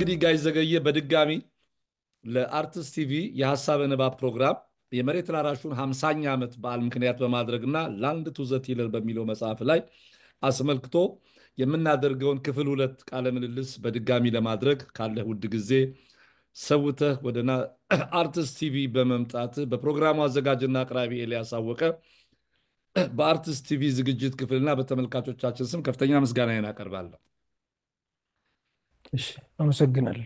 እንግዲህ ጋይ ዘገየ በድጋሚ ለአርቲስት ቲቪ የሐሳብ ንባብ ፕሮግራም የመሬት ላራሹን 50ኛ ዓመት በዓል ምክንያት በማድረግና ላንድ ቱ ዘ ቲለር በሚለው መጽሐፍ ላይ አስመልክቶ የምናደርገውን ክፍል 2 ቃለ ምልልስ በድጋሚ ለማድረግ ካለህ ውድ ጊዜ ሰውተህ ወደና አርቲስት ቲቪ በመምጣት በፕሮግራሙ አዘጋጅና አቅራቢ ኤልያስ አወቀ በአርቲስት ቲቪ ዝግጅት ክፍልና በተመልካቾቻችን ስም ከፍተኛ ምስጋናዬን አቀርባለሁ። እሺ አመሰግናለሁ።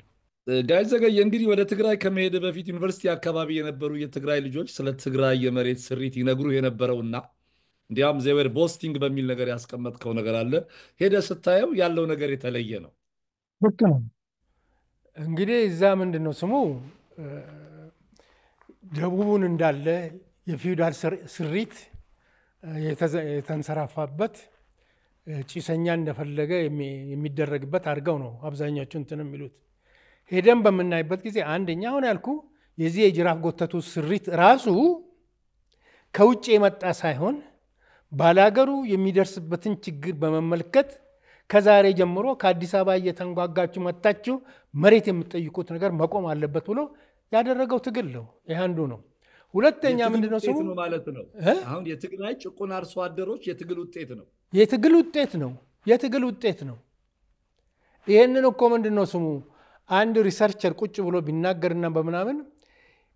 ጋይ ዘገየ እንግዲህ ወደ ትግራይ ከመሄድ በፊት ዩኒቨርሲቲ አካባቢ የነበሩ የትግራይ ልጆች ስለ ትግራይ የመሬት ስሪት ይነግሩ የነበረውና እንዲያውም ዜወር ቦስቲንግ በሚል ነገር ያስቀመጥከው ነገር አለ። ሄደ ስታየው ያለው ነገር የተለየ ነው። ልክ ነው። እንግዲህ እዛ ምንድን ነው ስሙ ደቡቡን እንዳለ የፊውዳል ስሪት የተንሰራፋበት ጭሰኛ እንደፈለገ የሚደረግበት አድርገው ነው አብዛኛዎቹ እንትን የሚሉት። ሄደን በምናይበት ጊዜ አንደኛ አሁን ያልኩ የዚህ የጅራፍ ጎተቱ ስሪት ራሱ ከውጭ የመጣ ሳይሆን ባላገሩ የሚደርስበትን ችግር በመመልከት ከዛሬ ጀምሮ ከአዲስ አበባ እየተንጓጋችሁ መጣችሁ መሬት የምትጠይቁት ነገር መቆም አለበት ብሎ ያደረገው ትግል ነው። ይህ አንዱ ነው። ሁለተኛ ምንድነው ስሙ ማለት ነው። አሁን የትግራይ ጭቁን አርሶ አደሮች የትግል ውጤት ነው። የትግል ውጤት ነው። የትግል ውጤት ነው። ይሄንን እኮ ምንድነው ስሙ አንድ ሪሰርቸር ቁጭ ብሎ ቢናገርና በመናምን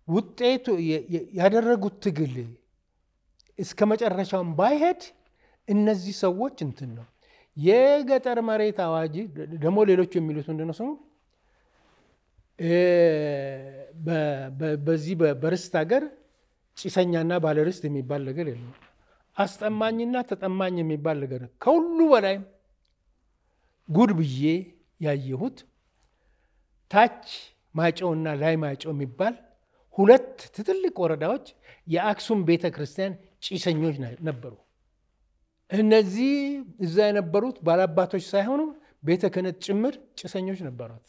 ውጤቱ ያደረጉት ትግል እስከ መጨረሻው ባይሄድ እነዚህ ሰዎች እንትን ነው የገጠር መሬት አዋጅ ደግሞ ሌሎች የሚሉት ምንድነው ስሙ በዚህ በርስት ሀገር ጭሰኛና ባለርስት የሚባል ነገር የለም። አስጠማኝና ተጠማኝ የሚባል ነገር ከሁሉ በላይ ጉድ ብዬ ያየሁት ታች ማጨውና ላይ ማጨው የሚባል ሁለት ትልልቅ ወረዳዎች የአክሱም ቤተክርስቲያን ጭሰኞች ነበሩ። እነዚህ እዛ የነበሩት ባላባቶች ሳይሆኑ ቤተ ክህነት ጭምር ጭሰኞች ነበሩት።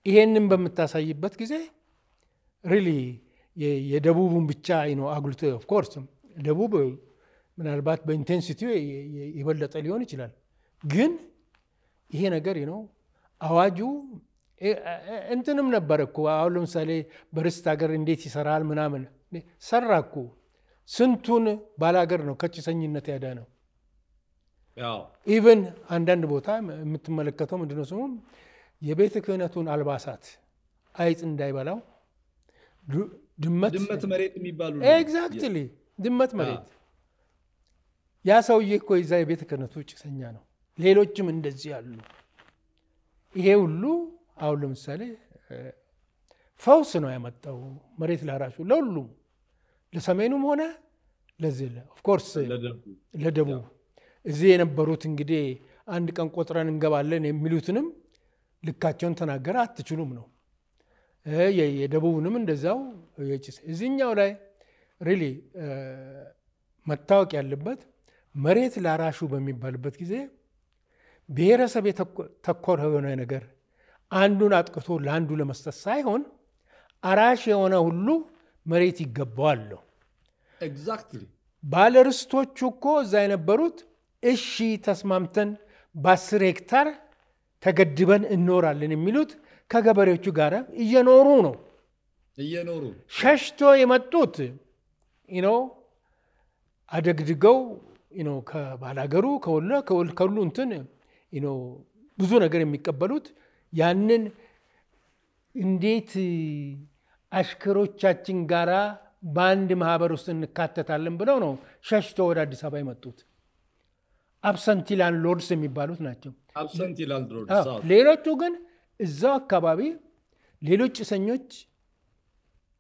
ይሄንን በምታሳይበት ጊዜ ሪሊ የደቡቡን ብቻ አጉልቶ ኦፍ ኮርስ ደቡብ ምናልባት በኢንቴንሲቲ የበለጠ ሊሆን ይችላል። ግን ይሄ ነገር አዋጁ እንትንም ነበር እኮ አሁን ለምሳሌ በርስት ሀገር እንዴት ይሰራል ምናምን ሰራኩ ስንቱን ባላገር ነው ከጭሰኝነት ያዳነው። ኢቭን አንዳንድ ቦታ የምትመለከተው ምንድነው ስሙ የቤተ ክህነቱን አልባሳት አይጥ እንዳይበላው ድመት መሬት የሚባሉ ኤግዛክትሊ ድመት መሬት ያ ሰውዬ እኮ ይዛ የቤተ ክህነቱ ጭሰኛ ነው። ሌሎችም እንደዚህ ያሉ ይሄ ሁሉ አሁን ለምሳሌ ፈውስ ነው ያመጣው መሬት ላራሹ ለሁሉም ለሰሜኑም ሆነ ለዚህ ኦፍ ኮርስ ለደቡብ እዚህ የነበሩት እንግዲህ አንድ ቀን ቆጥረን እንገባለን የሚሉትንም ልካቸውን ተናገረ አትችሉም ነው። የደቡብንም እንደዛው እዚህኛው ላይ ሪሊ መታወቅ ያለበት መሬት ላራሹ በሚባልበት ጊዜ ብሔረሰብ ተኮር የሆነ ነገር አንዱን አጥቅቶ ለአንዱ ለመስጠት ሳይሆን አራሽ የሆነ ሁሉ መሬት ይገባዋል ነው። ኤግዛክትሊ ባለርስቶቹ እኮ እዛ የነበሩት እሺ ተስማምተን በ10 ሄክታር ተገድበን እንኖራለን የሚሉት ከገበሬዎቹ ጋር እየኖሩ ነው። ሸሽቶ የመጡት አደግድገው ከባላገሩ ከሁሉ እንትን ብዙ ነገር የሚቀበሉት ያንን እንዴት አሽከሮቻችን ጋራ በአንድ ማህበር ውስጥ እንካተታለን ብለው ነው ሸሽቶ ወደ አዲስ አበባ የመጡት። አብሰንቲ ላንድ ሎርድስ የሚባሉት ናቸው። ሌሎቹ ግን እዛው አካባቢ ሌሎች ጭሰኞች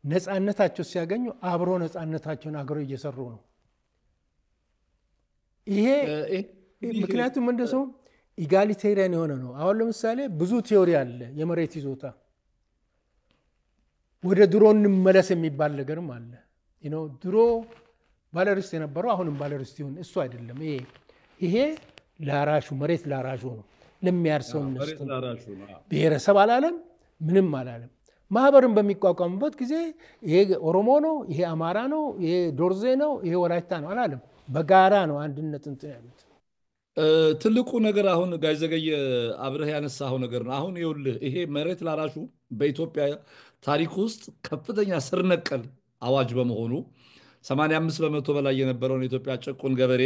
ነፃነታቸው ሲያገኙ አብሮ ነፃነታቸውን አገሮ እየሰሩ ነው። ይሄ ምክንያቱም እንደሰው ኢጋሊቴሪያን የሆነ ነው። አሁን ለምሳሌ ብዙ ቲዮሪ አለ የመሬት ይዞታ ወደ ድሮ እንመለስ የሚባል ነገርም አለ። ድሮ ባለርስት የነበረው አሁንም ባለርስት ይሁን እሱ አይደለም። ይሄ ላራሹ መሬት ላራሹ ነው ለሚያርሰው ብሔረሰብ አላለም ምንም አላለም። ማህበርን በሚቋቋሙበት ጊዜ ይሄ ኦሮሞ ነው ይሄ አማራ ነው ይሄ ዶርዜ ነው ይሄ ወላይታ ነው አላለም። በጋራ ነው አንድነት እንትን ያሉት። ትልቁ ነገር አሁን ጋሽ ዘገየ አብረህ ያነሳኸው ነገር ነው። አሁን ይኸውልህ ይሄ መሬት ላራሹ በኢትዮጵያ ታሪክ ውስጥ ከፍተኛ ስር ነቀል አዋጅ በመሆኑ 85 በመቶ በላይ የነበረውን የኢትዮጵያ ጭቁን ገበሬ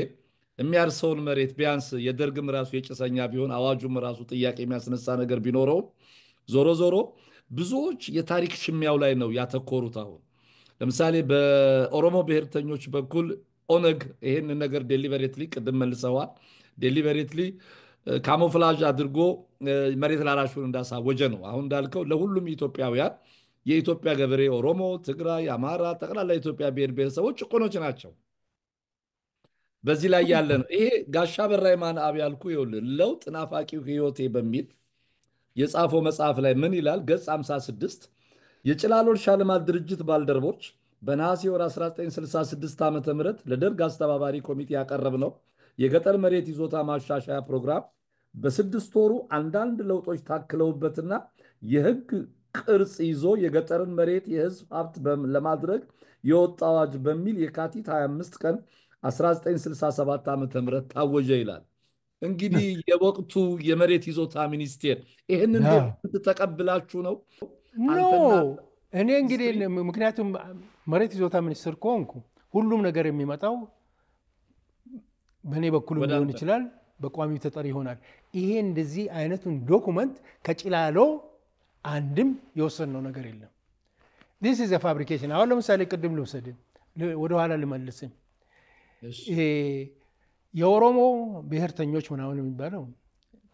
የሚያርሰውን መሬት ቢያንስ የደርግም ራሱ የጭሰኛ ቢሆን አዋጁም ራሱ ጥያቄ የሚያስነሳ ነገር ቢኖረው ዞሮ ዞሮ ብዙዎች የታሪክ ሽሚያው ላይ ነው ያተኮሩት። አሁን ለምሳሌ በኦሮሞ ብሔርተኞች በኩል ኦነግ ይሄንን ነገር ዴሊቨሬትሊ ቅድም መልሰዋል። ዴሊቨሬትሊ ካሞፍላዥ አድርጎ መሬት ላራሹን እንዳሳወጀ ነው። አሁን እንዳልከው ለሁሉም ኢትዮጵያውያን የኢትዮጵያ ገበሬ ኦሮሞ፣ ትግራይ፣ አማራ፣ ጠቅላላ የኢትዮጵያ ብሔር ብሔረሰቦች ጭቁኖች ናቸው። በዚህ ላይ ያለ ነው። ይሄ ጋሻ በራ የማነ አብ ያልኩ ይኸውልህ ለውጥ ናፋቂው ህይወቴ በሚል የጻፈው መጽሐፍ ላይ ምን ይላል? ገጽ 56 የጭላሎ እርሻ ልማት ድርጅት ባልደረቦች በነሐሴ ወር 1966 ዓ ም ለደርግ አስተባባሪ ኮሚቴ ያቀረብነው የገጠር መሬት ይዞታ ማሻሻያ ፕሮግራም በስድስት ወሩ አንዳንድ ለውጦች ታክለውበትና የህግ ቅርጽ ይዞ የገጠርን መሬት የህዝብ ሀብት ለማድረግ የወጣ አዋጅ በሚል የካቲት 25 ቀን 1967 ዓ ም ታወጀ ይላል። እንግዲህ የወቅቱ የመሬት ይዞታ ሚኒስቴር ይህንን ዶክመንት ተቀብላችሁ ነው? ኖ እኔ እንግዲህ ምክንያቱም መሬት ይዞታ ሚኒስትር ከሆንኩ ሁሉም ነገር የሚመጣው በእኔ በኩል ሊሆን ይችላል፣ በቋሚ ተጠሪ ይሆናል። ይሄ እንደዚህ አይነቱን ዶኩመንት ከጭላሎ አንድም የወሰንነው ነገር የለም። ዲስ ኢዝ ፋብሪኬሽን። አሁን ለምሳሌ ቅድም ልውሰድ ወደኋላ ልመልስም የኦሮሞ ብሔርተኞች ምናምን የሚባለው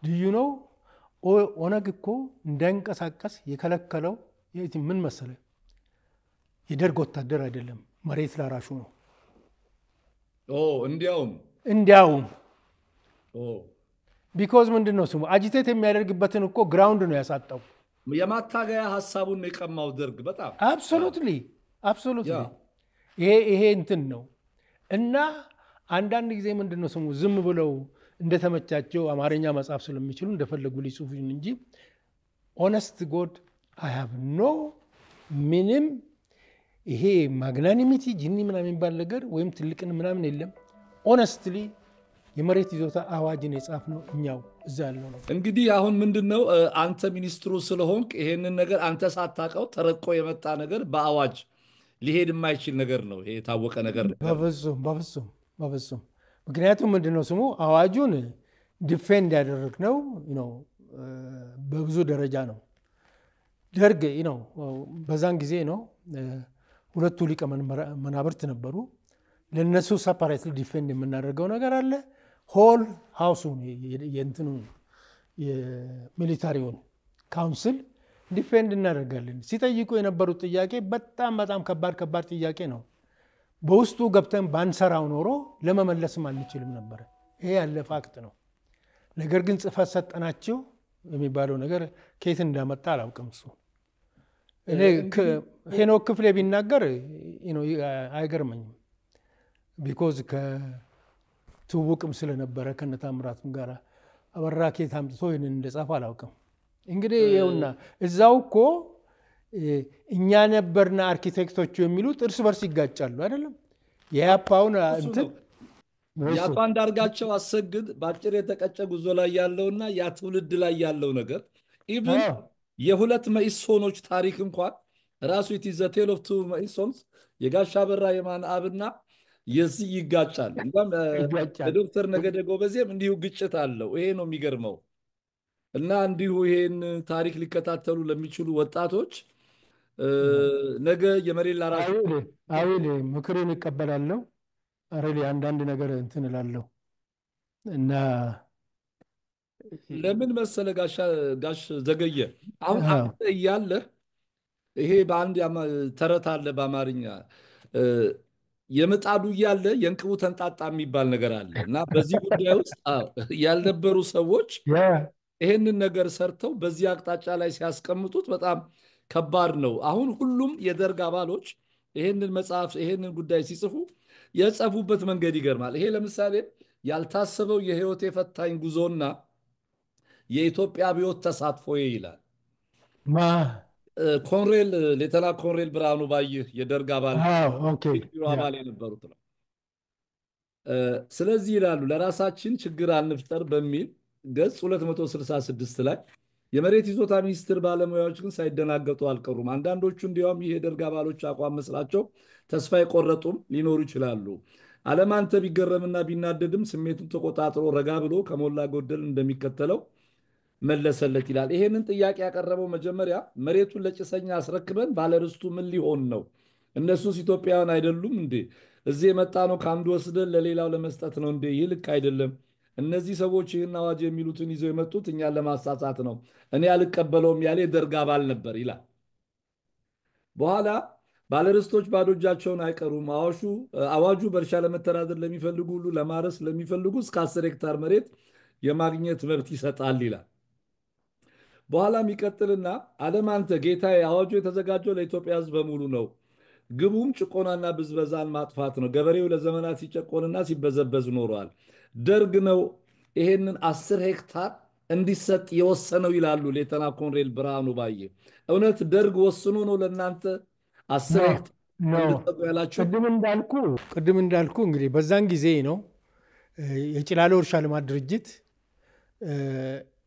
ልዩ ነው። ኦነግ እኮ እንዳይንቀሳቀስ የከለከለው ምን መሰለ? የደርግ ወታደር አይደለም፣ መሬት ላራሹ ነው። እንዲያውም ቢኮዝ ምንድን ነው ስሙ አጂቴት የሚያደርግበትን እኮ ግራውንድ ነው ያሳጣው። የማታገያ ሀሳቡን የቀማው ደርግ በጣም አብሶሉትሊ ይሄ እንትን ነው። እና አንዳንድ ጊዜ ምንድን ነው ስሙ ዝም ብለው እንደተመቻቸው አማርኛ መጻፍ ስለሚችሉ እንደፈለጉ ሊጽፉን እንጂ ኦነስት ጎድ አይ ሃቭ ኖ ምንም ይሄ ማግናኒሚቲ ጂኒ ምናምን የሚባል ነገር ወይም ትልቅን ምናምን የለም። ኦነስትሊ የመሬት ይዞታ አዋጅን የጻፍነው እኛው እዛ ያለው ነው። እንግዲህ አሁን ምንድነው አንተ ሚኒስትሩ ስለሆንክ ይሄንን ነገር አንተ ሳታውቀው ተረቆ የመጣ ነገር በአዋጅ ሊሄድ የማይችል ነገር ነው። ይሄ የታወቀ ነገር ነው። በፍጹም ምክንያቱም ምንድነው ስሙ አዋጁን ዲፌንድ ያደረግነው ነው በብዙ ደረጃ ነው። ደርግ ነው በዛን ጊዜ ነው ሁለቱ ሊቀ መናብርት ነበሩ። ለነሱ ሰፓሬትሊ ዲፌንድ የምናደርገው ነገር አለ። ሆል ሃውሱን የእንትኑ የሚሊታሪውን ካውንስል ዲፌንድ እናደርጋለን። ሲጠይቁ የነበሩት ጥያቄ በጣም ከባድ ጥያቄ ነው። በውስጡ ገብተን ባንሰራው ኖሮ ለመመለስም አንችልም ነበር። ይሄ ያለ ፋክት ነው። ነገር ግን ጽፈት ሰጠናቸው የሚባለው ነገር ከየት እንዳመጣ አላውቅም። እሱ እኔ ሄኖክ ክፍሌ ቢናገር አይገርመኝም። ቢኮዝ ከትውውቅም ስለነበረ ከነታምራትም ጋር አበራ ከየት አምጥቶ ይህንን እንደጻፈ አላውቅም። እንግዲህ ይኸውና እዛው እኮ እኛ ነበርና አርኪቴክቶቹ የሚሉት እርስ በርስ ይጋጫሉ አይደለም። የያፓውን እንትን የአቶ አንዳርጋቸው አሰግድ በአጭር የተቀጨ ጉዞ ላይ ያለውና ያ ትውልድ ላይ ያለው ነገር ኢቭን የሁለት መኢሶኖች ታሪክ እንኳን ራሱ ኢት ኢዝ ዘ ቴል ኦፍ ቱ መኢሶንስ የጋሻ በራ የማነ አብና የዚህ ይጋጫል። እንኳን ዶክተር ነገደ ጎበዜም እንዲሁ ግጭት አለው። ይሄ ነው የሚገርመው። እና እንዲሁ ይሄን ታሪክ ሊከታተሉ ለሚችሉ ወጣቶች ነገ የመሬት ላራሹ አዊል ምክርን ይቀበላለሁ። አሬሊ አንዳንድ ነገር እንትን እላለሁ እና ለምን መሰለ ጋሽ ዘገየ አሁን አንተ እያለህ ይሄ በአንድ ተረት አለ በአማርኛ የምጣዱ እያለ የእንቅቡ ተንጣጣ የሚባል ነገር አለ። እና በዚህ ጉዳይ ውስጥ ያልነበሩ ሰዎች ይሄንን ነገር ሰርተው በዚህ አቅጣጫ ላይ ሲያስቀምጡት በጣም ከባድ ነው። አሁን ሁሉም የደርግ አባሎች ይሄንን መጽሐፍ ይሄንን ጉዳይ ሲጽፉ የጻፉበት መንገድ ይገርማል። ይሄ ለምሳሌ ያልታሰበው የህይወት የፈታኝ ጉዞና የኢትዮጵያ አብዮት ተሳትፎ ይላል። ኮንሬል ሌተና ኮንሬል ብርሃኑ ባይህ የደርግ አባል አባል የነበሩት ነው። ስለዚህ ይላሉ ለራሳችን ችግር አንፍጠር በሚል ገጽ 266 ላይ የመሬት ይዞታ ሚኒስቴር ባለሙያዎች ግን ሳይደናገጡ አልቀሩም። አንዳንዶቹ እንዲያውም ይህ የደርግ አባሎች አቋም መስላቸው ተስፋ የቆረጡም ሊኖሩ ይችላሉ። አለማንተ ቢገረምና ቢናደድም ስሜቱን ተቆጣጥሮ ረጋ ብሎ ከሞላ ጎደል እንደሚከተለው መለሰለት ይላል። ይሄንን ጥያቄ ያቀረበው መጀመሪያ መሬቱን ለጭሰኛ አስረክበን ባለርስቱ ምን ሊሆን ነው? እነሱስ ኢትዮጵያውያን አይደሉም እንዴ? እዚህ የመጣ ነው ከአንዱ ወስደን ለሌላው ለመስጠት ነው እንዴ? ይህ ልክ አይደለም። እነዚህ ሰዎች ይህን አዋጅ የሚሉትን ይዘው የመጡት እኛን ለማሳሳት ነው። እኔ አልቀበለውም ያለ የደርግ አባል ነበር ይላል። በኋላ ባለርስቶች ባዶ እጃቸውን አይቀሩም። አዋጁ በእርሻ ለመተዳደር ለሚፈልጉ ሁሉ፣ ለማረስ ለሚፈልጉ እስከ 10 ሄክታር መሬት የማግኘት መብት ይሰጣል ይላል። በኋላም ይቀጥልና ዓለም አንተ ጌታዬ፣ አዋጁ የተዘጋጀው ለኢትዮጵያ ሕዝብ በሙሉ ነው። ግቡም ጭቆናና ብዝበዛን ማጥፋት ነው። ገበሬው ለዘመናት ሲጨቆንና ሲበዘበዝ ኖረዋል። ደርግ ነው ይሄንን 10 ሄክታር እንዲሰጥ የወሰነው ይላሉ ሌተና ኮሎኔል ብርሃኑ ባዬ። እውነት ደርግ ወስኖ ነው ለእናንተ 10 ሄክታር እንድትሰጡ ያላችሁ? ቅድም እንዳልኩ እንግዲህ በዛን ጊዜ ነው የጭላሎ እርሻ ልማት ድርጅት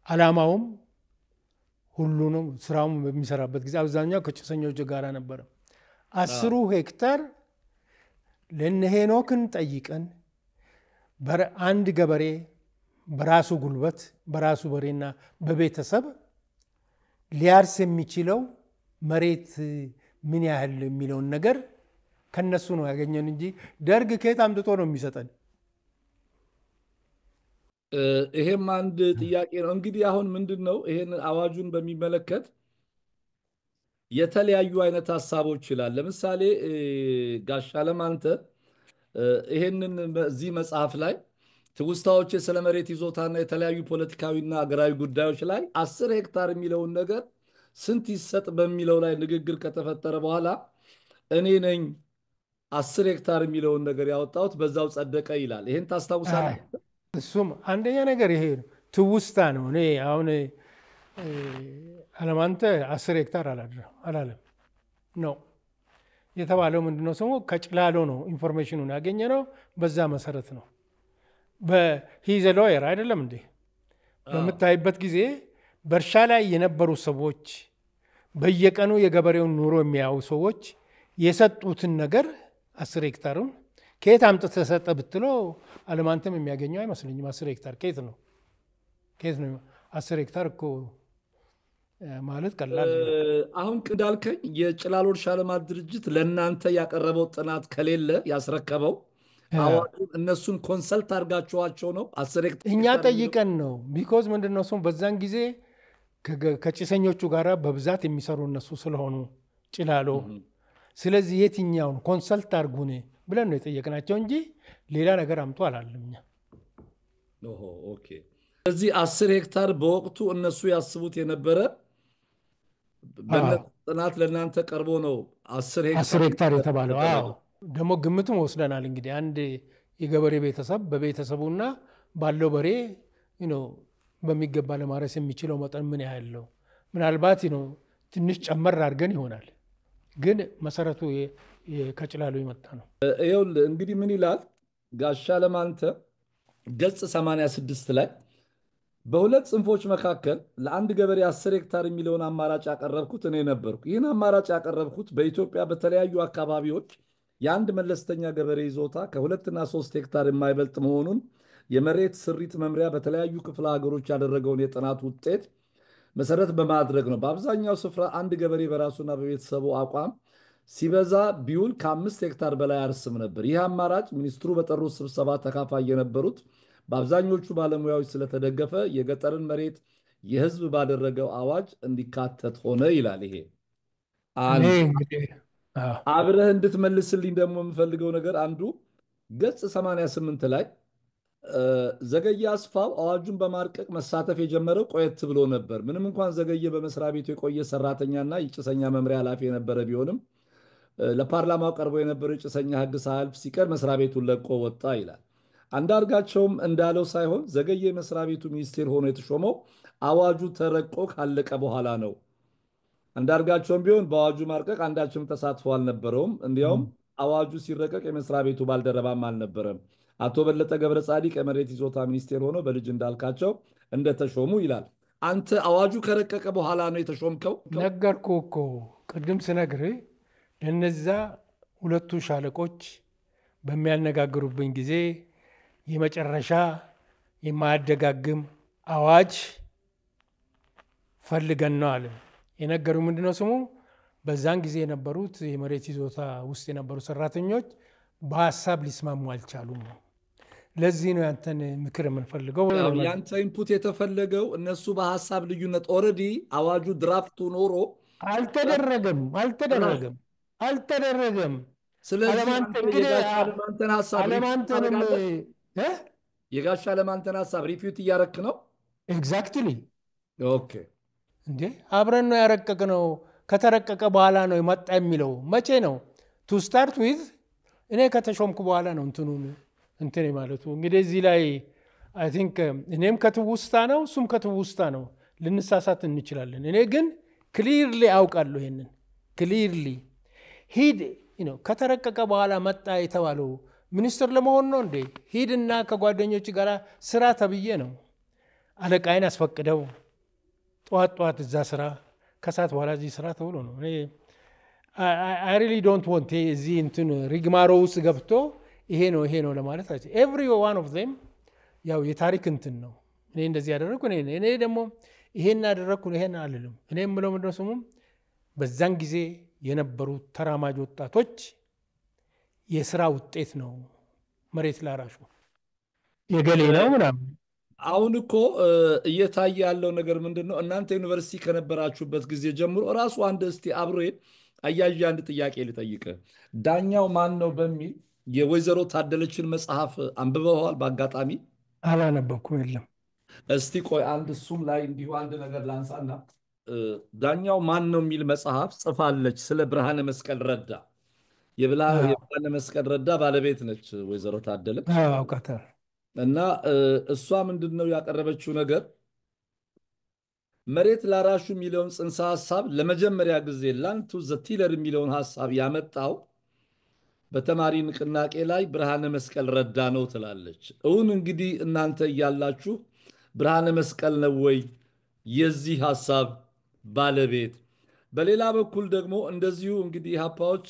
ዓላማውም ሁሉንም ስራውም በሚሰራበት ጊዜ አብዛኛው ከጭሰኞች ጋር ነበረ። 10 ሄክታር ለእነ ሄኖክን ጠይቀን አንድ ገበሬ በራሱ ጉልበት በራሱ በሬና በቤተሰብ ሊያርስ የሚችለው መሬት ምን ያህል የሚለውን ነገር ከነሱ ነው ያገኘን እንጂ ደርግ ከየት አምጥቶ ነው የሚሰጠን? ይሄም አንድ ጥያቄ ነው። እንግዲህ አሁን ምንድን ነው ይሄን አዋጁን በሚመለከት የተለያዩ አይነት ሀሳቦች ይላል። ለምሳሌ ጋሽ አለማንተ ይሄንን እዚህ መጽሐፍ ላይ ትውስታዎች ስለ መሬት ይዞታና የተለያዩ ፖለቲካዊና አገራዊ ጉዳዮች ላይ 10 ሄክታር የሚለውን ነገር ስንት ይሰጥ በሚለው ላይ ንግግር ከተፈጠረ በኋላ እኔ ነኝ 10 ሄክታር የሚለውን ነገር ያወጣሁት በዛው ጸደቀ ይላል። ይሄን ታስታውሳለህ? እሱም አንደኛ ነገር ይሄ ትውስታ ነው። እኔ አሁን አለማንተ 10 ሄክታር አላለም ነው የተባለው። ምንድነው ስሙ? ከጭላሎ ነው ኢንፎርሜሽኑን ያገኘ ነው። በዛ መሰረት ነው። በሂዘ ሎየር አይደለም እንዴ? በምታይበት ጊዜ በእርሻ ላይ የነበሩ ሰዎች በየቀኑ የገበሬውን ኑሮ የሚያዩ ሰዎች የሰጡትን ነገር 10 ሄክታሩን ከየት አምጥተህ ተሰጠ ብትለው አለማንተም የሚያገኘው አይመስለኝም። 10 ሄክታር ከየት ነው? 10 ሄክታር እኮ ማለት ቀላል ነው። አሁን እንዳልከኝ የጭላሎ እርሻ ልማት ድርጅት ለእናንተ ያቀረበው ጥናት ከሌለ ያስረከበው አዋጁን እነሱን ኮንሰልት አድርጋችኋቸው ነው 10 ሄክታር? እኛ ጠይቀን ነው። ቢኮዝ ምንድነው ሰው በዛን ጊዜ ከጭሰኞቹ ጋር በብዛት የሚሰሩ እነሱ ስለሆኑ ጭላሎ፣ ስለዚህ የትኛውን ኮንሰልት አድርጉን ብለን ነው የጠየቅናቸው እንጂ ሌላ ነገር አምጡ አላለም። እኛ ኦኬ። ስለዚህ 10 ሄክታር በወቅቱ እነሱ ያስቡት የነበረ ጥናት ለእናንተ ቀርቦ ነው 10 ሄክታር የተባለው። ደግሞ ግምትም ወስደናል። እንግዲህ አንድ የገበሬ ቤተሰብ በቤተሰቡና ባለው በሬ በሚገባ ለማረስ የሚችለው መጠን ምን ያህል ነው? ምናልባት ትንሽ ጨመር አድርገን ይሆናል፣ ግን መሰረቱ ከጭላሎ የመጣ ነው። ይኸውልህ እንግዲህ ምን ይላል ጋሻ አለማንተ ገጽ 86 ላይ በሁለት ጽንፎች መካከል ለአንድ ገበሬ 10 ሄክታር የሚለውን አማራጭ ያቀረብኩት እኔ ነበርኩ። ይህን አማራጭ ያቀረብኩት በኢትዮጵያ በተለያዩ አካባቢዎች የአንድ መለስተኛ ገበሬ ይዞታ ከ2 እና 3 ሄክታር የማይበልጥ መሆኑን የመሬት ስሪት መምሪያ በተለያዩ ክፍለ ሀገሮች ያደረገውን የጥናት ውጤት መሰረት በማድረግ ነው። በአብዛኛው ስፍራ አንድ ገበሬ በራሱና በቤተሰቡ አቋም ሲበዛ ቢውል ከ5 ሄክታር በላይ አርስም ነበር። ይህ አማራጭ ሚኒስትሩ በጠሩት ስብሰባ ተካፋይ የነበሩት በአብዛኞቹ ባለሙያዎች ስለተደገፈ የገጠርን መሬት የህዝብ ባደረገው አዋጅ እንዲካተት ሆነ ይላል። ይሄ አብረህ እንድትመልስልኝ ደግሞ የምፈልገው ነገር አንዱ ገጽ 88 ላይ ዘገየ አስፋው አዋጁን በማርቀቅ መሳተፍ የጀመረው ቆየት ብሎ ነበር። ምንም እንኳን ዘገየ በመስሪያ ቤቱ የቆየ ሰራተኛና የጭሰኛ መምሪያ ኃላፊ የነበረ ቢሆንም ለፓርላማው ቀርቦ የነበረው የጭሰኛ ህግ ሳያልፍ ሲቀር መስሪያ ቤቱን ለቆ ወጣ ይላል። አንዳርጋቸውም እንዳለው ሳይሆን ዘገየ የመስሪያ ቤቱ ሚኒስቴር ሆኖ የተሾመው አዋጁ ተረቆ ካለቀ በኋላ ነው። አንዳርጋቸውም ቢሆን በአዋጁ ማርቀቅ አንዳችም ተሳትፎ አልነበረውም። እንዲያውም አዋጁ ሲረቀቅ የመስሪያ ቤቱ ባልደረባም አልነበረም። አቶ በለጠ ገብረ ጻዲቅ የመሬት ይዞታ ሚኒስቴር ሆነው በልጅ እንዳልካቸው እንደተሾሙ ይላል። አንተ አዋጁ ከረቀቀ በኋላ ነው የተሾምከው? ነገርኩ እኮ ቅድም ስነግርህ ለነዛ ሁለቱ ሻለቆች በሚያነጋግሩብኝ ጊዜ የመጨረሻ የማያደጋግም አዋጅ ፈልገን ነው አለ። የነገሩ ምንድነው ስሙ? በዛን ጊዜ የነበሩት የመሬት ይዞታ ውስጥ የነበሩ ሰራተኞች በሀሳብ ሊስማሙ አልቻሉም ነው። ለዚህ ነው ያንተን ምክር የምንፈልገው። ያንተ ኢንፑት የተፈለገው እነሱ በሀሳብ ልዩነት ኦልሬዲ አዋጁ ድራፍቱ ኖሮ አልተደረገም። ስለዚህ የጋሻ አለማንተን ሀሳብ ሪፊዩት እያረክ ነው። ኤግዛክትሊ። ኦኬ እንዴ አብረን ነው ያረቀቅነው። ከተረቀቀ በኋላ ነው የመጣ የሚለው መቼ ነው? ቱ ስታርት ዊዝ እኔ ከተሾምኩ በኋላ ነው እንትን ማለቱ። እንግዲህ እዚህ ላይ አይ ቲንክ እኔም ከትውስታ ነው እሱም ከትውስታ ነው፣ ልንሳሳት እንችላለን። እኔ ግን ክሊርሊ አውቃለሁ። ይሄንን ክሊርሊ ሂድ ከተረቀቀ በኋላ መጣ የተባለው ሚኒስትር ለመሆን ነው እንዴ? ሂድና ከጓደኞች ጋር ስራ ተብዬ ነው። አለቃይን አስፈቅደው ጠዋት ጠዋት እዛ ስራ፣ ከሰዓት በኋላ እዚህ ስራ ተብሎ ነው። አይ ሪሊ ዶንት ዋንት እዚህ እንትን ሪግማሮ ውስጥ ገብቶ ይሄ ነው ለማለት አይደል። ኤቭሪ ዋን ኦፍ ዜም ያው የታሪክ እንትን ነው። እኔ እንደዚህ ያደረኩ እኔ ደግሞ ይሄን አደረኩ ይሄን አልልም። እኔ የምለው ምንድነው ስሙ በዛን ጊዜ የነበሩት ተራማጅ ወጣቶች የስራ ውጤት ነው። መሬት ላራሹ የገሌ ነው ምናምን። አሁን እኮ እየታየ ያለው ነገር ምንድነው? እናንተ ዩኒቨርሲቲ ከነበራችሁበት ጊዜ ጀምሮ ራሱ አንድ እስቲ አብሬ አያዥ አንድ ጥያቄ ልጠይቅ። ዳኛው ማን ነው በሚል የወይዘሮ ታደለችን መጽሐፍ አንብበዋል? በአጋጣሚ አላነበብኩም። የለም። እስቲ ቆይ አንድ እሱም ላይ እንዲሁ አንድ ነገር ላንሳና ዳኛው ማን ነው የሚል መጽሐፍ ጽፋለች። ስለ ብርሃነ መስቀል ረዳ የብርሃነ መስቀል ረዳ ባለቤት ነች ወይዘሮ ታደለች። አውቃታለሁ። እና እሷ ምንድነው ያቀረበችው ነገር መሬት ላራሹ የሚለውን ጽንሰ ሐሳብ ለመጀመሪያ ጊዜ ላንድ ቱ ዘ ቲለር የሚለውን ሐሳብ ያመጣው በተማሪ ንቅናቄ ላይ ብርሃነ መስቀል ረዳ ነው ትላለች። እውን እንግዲህ እናንተ እያላችሁ ብርሃነ መስቀል ነው ወይ የዚህ ሐሳብ ባለቤት? በሌላ በኩል ደግሞ እንደዚሁ እንግዲህ ሀፓዎች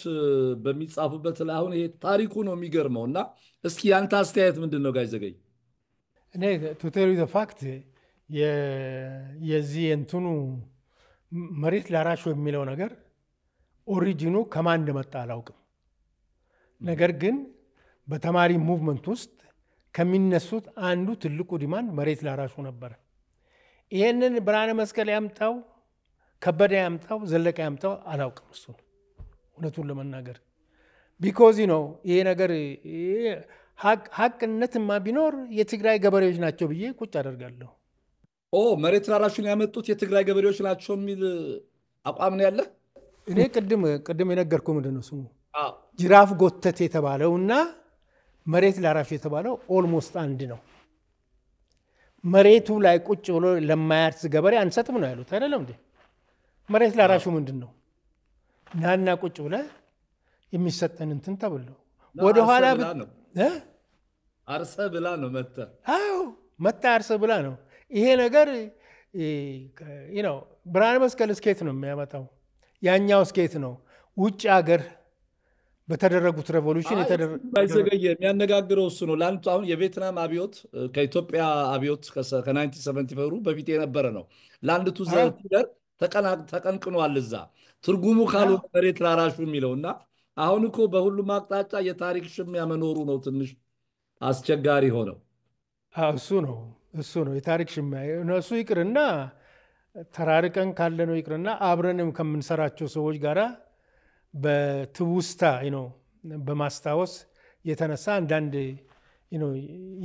በሚጻፉበት ላይ አሁን ይሄ ታሪኩ ነው የሚገርመው። እና እስኪ ያንተ አስተያየት ምንድን ነው ጋሽ ዘገይ? እኔ ቱ ቴል ዩ ዘ ፋክት የዚህ እንትኑ መሬት ላራሹ የሚለው ነገር ኦሪጂኑ ከማን እንደመጣ አላውቅም። ነገር ግን በተማሪ ሙቭመንት ውስጥ ከሚነሱት አንዱ ትልቁ ዲማንድ መሬት ላራሹ ነበር። ይሄንን ብርሃነ መስቀል ያምጣው ከበደ ያምጣው ዘለቀ ያምጣው አላውቅም እሱን እውነቱን ለመናገር ቢኮዝ ነው ይሄ ነገር ሀቅነትማ ቢኖር የትግራይ ገበሬዎች ናቸው ብዬ ቁጭ አደርጋለሁ። መሬት ላራሹን ያመጡት የትግራይ ገበሬዎች ናቸው የሚል አቋም ነው ያለ። እኔ ቅድም የነገርኩህ ምንድን ነው ስሙ ጅራፍ ጎተት የተባለው እና መሬት ላራሹ የተባለው ኦልሞስት አንድ ነው። መሬቱ ላይ ቁጭ ብሎ ለማያርስ ገበሬ አንሰጥም ነው ያሉት አይደለም እንዴ? መሬት ላራሹ ምንድን ነው? ናና ቁጭ ብለ የሚሰጠን እንትን ተብሎ ወደኋላ አርሰ ብላ ነው መጣ አርሰ ብላ ነው። ይሄ ነገር ብርሃነ መስቀል እስኬት ነው የሚያመጣው? ያኛው እስኬት ነው? ውጭ ሀገር በተደረጉት ሬቮሉሽን ባይዘገየ የሚያነጋግረው እሱ ነው። ለአንቱ አሁን የቬትናም አብዮት ከኢትዮጵያ አብዮት ከ1974 በፊት የነበረ ነው። ለአንድ ቱ ዘ ቲለር ተቀንቅኗል። እዛ ትርጉሙ ካልሆነ መሬት ላራሹ የሚለው እና አሁን እኮ በሁሉም አቅጣጫ የታሪክ ሽሚያ መኖሩ ነው ትንሽ አስቸጋሪ ሆነው። እሱ ነው የታሪክ ሽሚያ። እነሱ ይቅርና ተራርቀን ካለነው ይቅርና አብረንም ከምንሰራቸው ሰዎች ጋር በትውስታ በማስታወስ የተነሳ አንዳንድ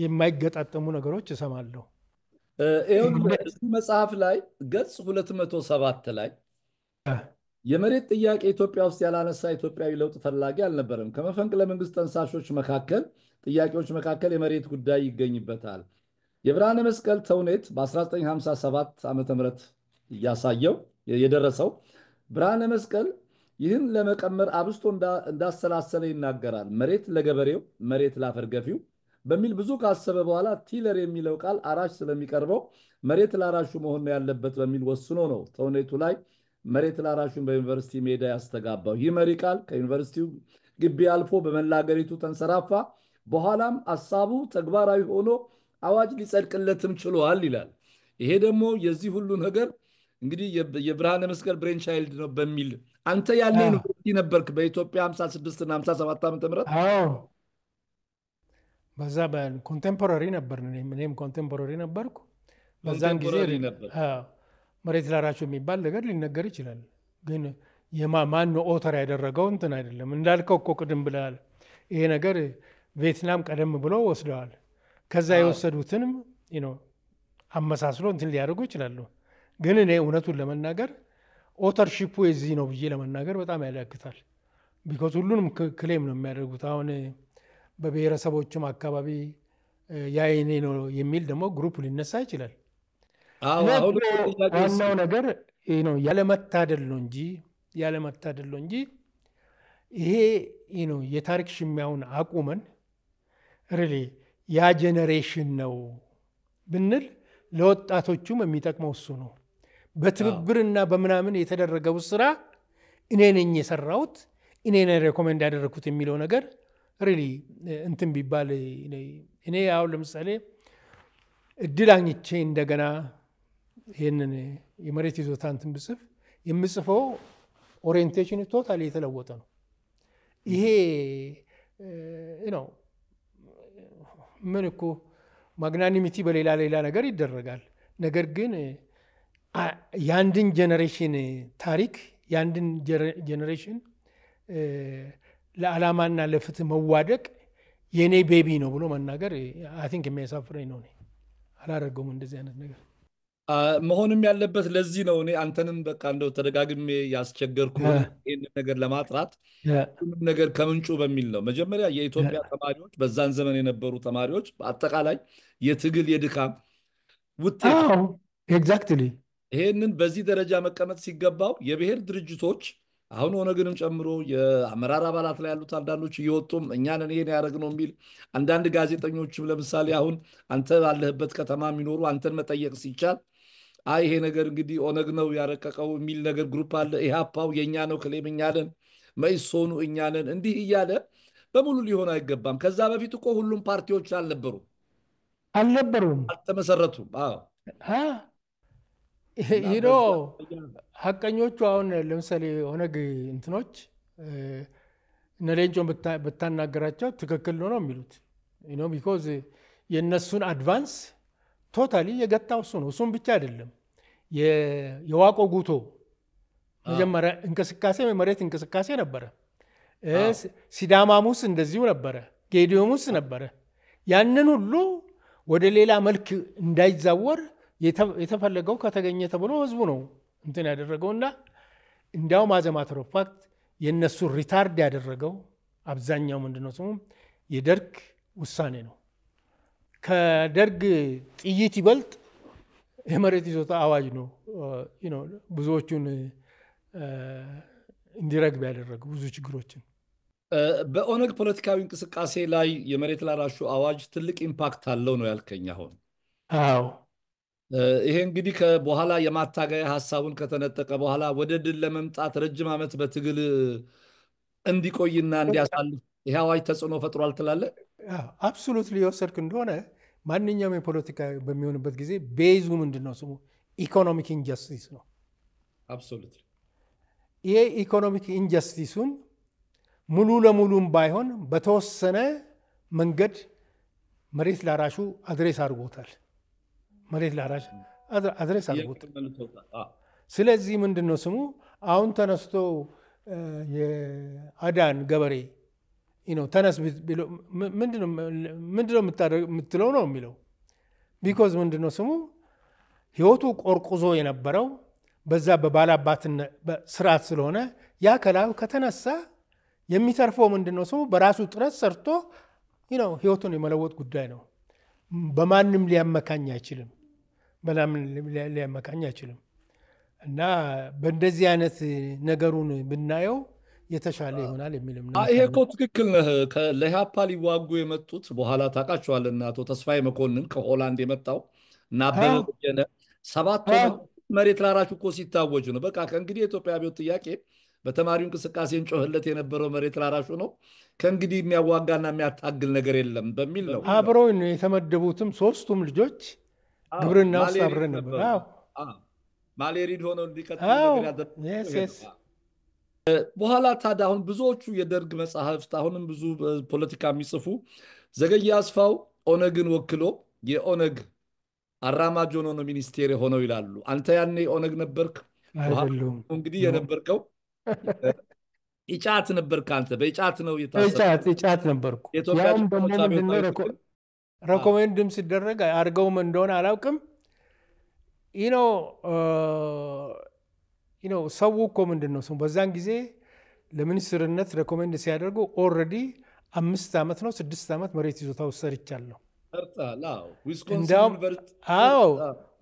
የማይገጣጠሙ ነገሮች እሰማለሁ። እዚህ መጽሐፍ ላይ ገጽ 207 ላይ የመሬት ጥያቄ ኢትዮጵያ ውስጥ ያላነሳ ኢትዮጵያዊ ለውጥ ፈላጊ አልነበረም። ከመፈንቅለ መንግስት ጠንሳሾች ጥያቄዎች መካከል የመሬት ጉዳይ ይገኝበታል። የብርሃነ መስቀል ተውኔት በ1957 ዓ.ም እያሳየው የደረሰው ብርሃነ መስቀል ይህን ለመቀመር አብስቶ እንዳሰላሰለ ይናገራል። መሬት ለገበሬው፣ መሬት ላፈር ገፊው፣ በሚል ብዙ ካሰበ በኋላ ቲለር የሚለው ቃል አራሽ ስለሚቀርበው መሬት ላራሹ መሆን ያለበት በሚል ወስኖ ነው ተውኔቱ ላይ መሬት ላራሹን በዩኒቨርሲቲ ሜዳ ያስተጋባው። ይህ መሪ ቃል ከዩኒቨርሲቲው ግቢ አልፎ በመላ ሀገሪቱ ተንሰራፋ። በኋላም ሀሳቡ ተግባራዊ ሆኖ አዋጅ ሊጸድቅለትም ችሏል ይላል። ይሄ ደግሞ የዚህ ሁሉ ነገር እንግዲህ የብርሃነ መስቀል ብሬን ቻይልድ ነው በሚል አንተ ያኔ ዩኒቨርሲቲ ነበርክ በኢትዮጵያ 56 እና 57 ዓመተ ምህረት። አዎ በዛ በኮንቴምፖራሪ ነበር። እኔም ኮንቴምፖራሪ ነበርኩ በዛን ጊዜ። መሬት ላራሹ የሚባል ነገር ሊነገር ይችላል፣ ግን ማን ነው ኦተር ያደረገው እንትን አይደለም። እንዳልከው እኮ ቅድም ብለሃል፣ ይሄ ነገር ቪየትናም ቀደም ብሎ ወስደዋል። ከዛ የወሰዱትንም አመሳስሎ እንትን ሊያደርጉ ይችላሉ። ግን እኔ እውነቱን ለመናገር ኦተርሺፑ የዚህ ነው ብዬ ለመናገር በጣም ያዳግታል። ቢኮዝ ሁሉንም ክሌም ነው የሚያደርጉት። አሁን በብሔረሰቦችም አካባቢ ያ የኔ ነው የሚል ደግሞ ግሩፕ ሊነሳ ይችላል። ዋናው ነገር ያለመታደል ነው እንጂ ይሄ የታሪክ ሽሚያውን አቁመን ሪሊ ያ ጄኔሬሽን ነው ብንል ለወጣቶቹም የሚጠቅመው እሱ ነው። በትብብርና በምናምን የተደረገው ስራ እኔ ነኝ የሰራሁት እኔ ነኝ ሬኮሜንድ ያደረኩት የሚለው ነገር ሪሊ እንትን ቢባል እኔ አሁን ለምሳሌ እድል አግኝቼ እንደገና ይሄንን የመሬት ይዞታ እንትን ብጽፍ የምጽፈው ኦሪየንቴሽን ቶታሊ የተለወጠ ነው። ይሄ ምን እኮ ማግናኒሚቲ በሌላ ነገር ይደረጋል። ነገር ግን የአንድን ጄኔሬሽን ታሪክ የአንድን ጄኔሬሽን ለዓላማና ለፍትህ መዋደቅ የኔ ቤቢ ነው ብሎ መናገር አይ ቲንክ የሚያሳፍረኝ ነው። አላደርገውም እንደዚህ አይነት ነገር መሆንም ያለበት ለዚህ ነው። እኔ አንተንም በቃ እንደው ተደጋግሜ ያስቸገርኩ ይህን ነገር ለማጥራት ሁሉም ነገር ከምንጩ በሚል ነው። መጀመሪያ የኢትዮጵያ ተማሪዎች በዛን ዘመን የነበሩ ተማሪዎች በአጠቃላይ የትግል የድካም ውጤት ኤግዛክትሊ ይሄንን በዚህ ደረጃ መቀመጥ ሲገባው የብሔር ድርጅቶች አሁን ኦነግንም ጨምሮ የአመራር አባላት ላይ ያሉት አንዳንዶች እየወጡም እኛንን ይሄን ያደረግነው የሚል አንዳንድ ጋዜጠኞችም ለምሳሌ አሁን አንተ ባለህበት ከተማ የሚኖሩ አንተን መጠየቅ ሲቻል አይ ይሄ ነገር እንግዲህ ኦነግ ነው ያረቀቀው የሚል ነገር ግሩፕ አለ፣ ኢህአፓው የኛ ነው ክሌም እኛ ነን፣ መኢሶኑ እኛ ነን፣ እንዲህ እያለ በሙሉ ሊሆን አይገባም። ከዛ በፊት እኮ ሁሉም ፓርቲዎች አልነበሩም፣ አልተመሰረቱም። ሀቀኞቹ አሁን ለምሳሌ ኦነግ እንትኖች እነ ሌንጮን ብታናገራቸው ትክክል ነው የሚሉት ቢኮዝ የእነሱን አድቫንስ ቶታሊ የገታው እሱ ነው። እሱም ብቻ አይደለም የዋቆ ጉቶ መጀመሪያ እንቅስቃሴ መሬት እንቅስቃሴ ነበረ። ሲዳማሙስ እንደዚሁ ነበረ፣ ጌዲዮሙስ ነበረ። ያንን ሁሉ ወደ ሌላ መልክ እንዳይዛወር የተፈለገው ከተገኘ ተብሎ ህዝቡ ነው እንትን ያደረገውና እንዲያውም ማዘማተር ኦፍ ፋክት የነሱ ሪታርድ ያደረገው አብዛኛው ምንድነው ስሙ የደርግ ውሳኔ ነው። ከደርግ ጥይት ይበልጥ የመሬት ይዞታ አዋጅ ነው ብዙዎቹን እንዲረግብ ያደረገው ብዙ ችግሮችን። በኦነግ ፖለቲካዊ እንቅስቃሴ ላይ የመሬት ላራሹ አዋጅ ትልቅ ኢምፓክት አለው ነው ያልከኝ አሁን? አዎ። ይሄ እንግዲህ በኋላ የማታገያ ሀሳቡን ከተነጠቀ በኋላ ወደ ድል ለመምጣት ረጅም ዓመት በትግል እንዲቆይና እንዲያሳልፍ ይሄ አዋጅ ተጽዕኖ ፈጥሯል ትላለህ? አብሶሉትሊ የወሰድክ እንደሆነ ማንኛውም የፖለቲካ በሚሆንበት ጊዜ ቤዙ ምንድነው ስሙ ኢኮኖሚክ ኢንጀስቲስ ነው። አብሶሉትሊ ይሄ ኢኮኖሚክ ኢንጀስቲሱን ሙሉ ለሙሉም ባይሆን በተወሰነ መንገድ መሬት ላራሹ አድሬስ አድርጎታል። መሬት ላራሽ አድሬስ አድርጎታል። ስለዚህ ምንድነው ስሙ አሁን ተነስቶ የአዳን ገበሬ ተነስ ምንድነው የምትለው ነው የሚለው። ቢኮዝ ምንድነው ስሙ ህይወቱ ቆርቁዞ የነበረው በዛ በባላባትነት ስርዓት ስለሆነ ያ ከላዩ ከተነሳ የሚተርፈው ምንድነው ስሙ በራሱ ጥረት ሰርቶ ህይወቱን የመለወጥ ጉዳይ ነው። በማንም ሊያመካኝ አይችልም፣ እና በእንደዚህ አይነት ነገሩን ብናየው የተሻለ ይሆናል የሚል እምነት ይሄ አለ። እኮ ትክክል ነህ። ለኢህአፓ ሊዋጉ የመጡት በኋላ ታውቃቸዋለህ፣ አቶ ተስፋዬ መኮንን ከሆላንድ የመጣው እና አበበ አዎ በየነ 7 አዎ ሆነው መሬት ላራሹ እኮ ሲታወጁ ነው። በቃ ከእንግዲህ የኢትዮጵያ አብዮት ጥያቄ በተማሪው እንቅስቃሴ እንጮህለት የነበረው መሬት ላራሹ ነው። ከእንግዲህ የሚያዋጋና የሚያታግል ነገር የለም በሚል ነው። አብረው የተመደቡትም ሶስቱም ልጆች ግብርና ውስጥ ማሌሪድ አብረን ነበር። ነበሩ። አዎ ማሌሪድ ሆነው እንዲቀጥሉ አዎ ነገር ያደረጉት የስ ይሄ የስ ነው። በኋላ ታዲያ አሁን ብዙዎቹ የደርግ መጽሐፍት አሁንም ብዙ ፖለቲካ የሚጽፉ ዘገየ አስፋው ኦነግን ወክሎ የኦነግ አራማጅ ሆኖ ነው ሚኒስቴር የሆነው ይላሉ። አንተ ያኔ ኦነግ ነበርክ? በኋላ አይደሉም እንግዲህ ኖ የነበርከው ኢጫት ነበርክ። አንተ በኢጫት ነው የታሰብከው። እጫት ነበርኩ። የኢትዮጵያ ያውም ደግሞ ጭቆኖች ምንድነው አብዮታዊ ትግል ረኮሜንድም ሲደረግ አድርገውም እንደሆነ አላውቅም። ይኖ ሰው እኮ ምንድን ነው ስሙ በዛን ጊዜ ለሚኒስትርነት ሬኮሜንድ ሲያደርጉ ኦልሬዲ 5 ዓመት ነው 6 ዓመት መሬት ይዞታ ውስጥ ሰርቻለሁ። ሰርተሃል? ዊስኮንሲን እንዳውም ዩኒቨርሲቲ አዎ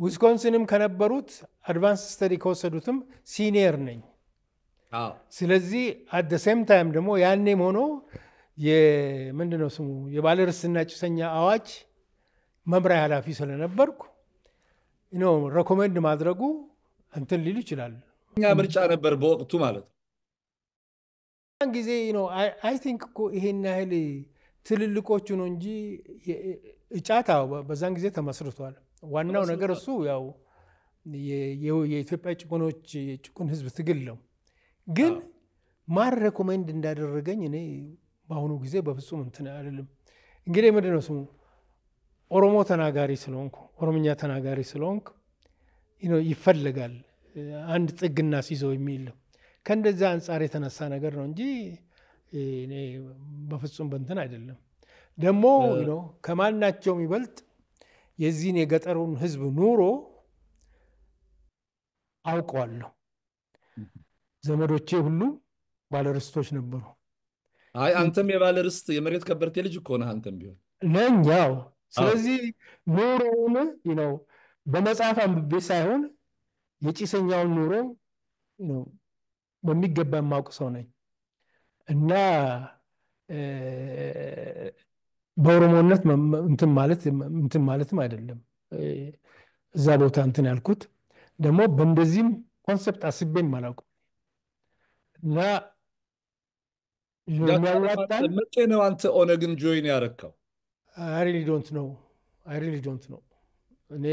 ዊስኮንሲንም ከነበሩት አድቫንስ ስተዲ ከወሰዱትም ሲኒየር ነኝ። ስለዚህ አት ሴም ታይም ደግሞ ያኔም ሆኖ ምንድነው ስሙ የባለርስትና ጭሰኛ አዋጅ መምሪያ ኃላፊ ስለነበርኩ ሬኮሜንድ ማድረጉ እንትን ሊሉ ይችላል። እኛ ምርጫ ነበር በወቅቱ ማለት ነው። ያን ጊዜ አይ ቲንክ እኮ ይሄን ያህል ትልልቆቹ ነው እንጂ እጫት በዛን ጊዜ ተመስርቷል። ዋናው ነገር እሱ ያው የኢትዮጵያ ጭቁኖች የጭቁን ህዝብ ትግል ነው። ግን ማን ሬኮሜንድ እንዳደረገኝ እኔ በአሁኑ ጊዜ በፍጹም እንትን አይደለም። እንግዲህ ምንድነው ስሙ ኦሮሞ ተናጋሪ ስለሆንኩ ኦሮምኛ ተናጋሪ ስለሆንኩ ይፈልጋል አንድ ጥግና ሲይዘው የሚል ነው። ከእንደዛ አንጻር የተነሳ ነገር ነው እንጂ እኔ በፍጹም በእንትን አይደለም። ደግሞ ከማናቸውም ይበልጥ የዚህን የገጠሩን ህዝብ ኑሮ አውቀዋለሁ። ዘመዶቼ ሁሉ ባለርስቶች ነበሩ። አንተም የባለርስት የመሬት ከበርቴ ልጅ እኮ ነህ አንተም ቢሆን ነኝ። ያው ስለዚህ ኑሮውን በመጽሐፍ አንብቤ ሳይሆን የጭሰኛውን ኑሮ በሚገባ የማውቅ ሰው ነኝ እና በኦሮሞነት እንትን ማለትም አይደለም እዛ ቦታ እንትን ያልኩት ደግሞ በእንደዚህም ኮንሰፕት አስቤም አላውቅም እና የሚያዋጣን መቼ ነው አንተ ኦነግን ጆይን ያረከው? አይ ሪሊ ዶንት ኖ እኔ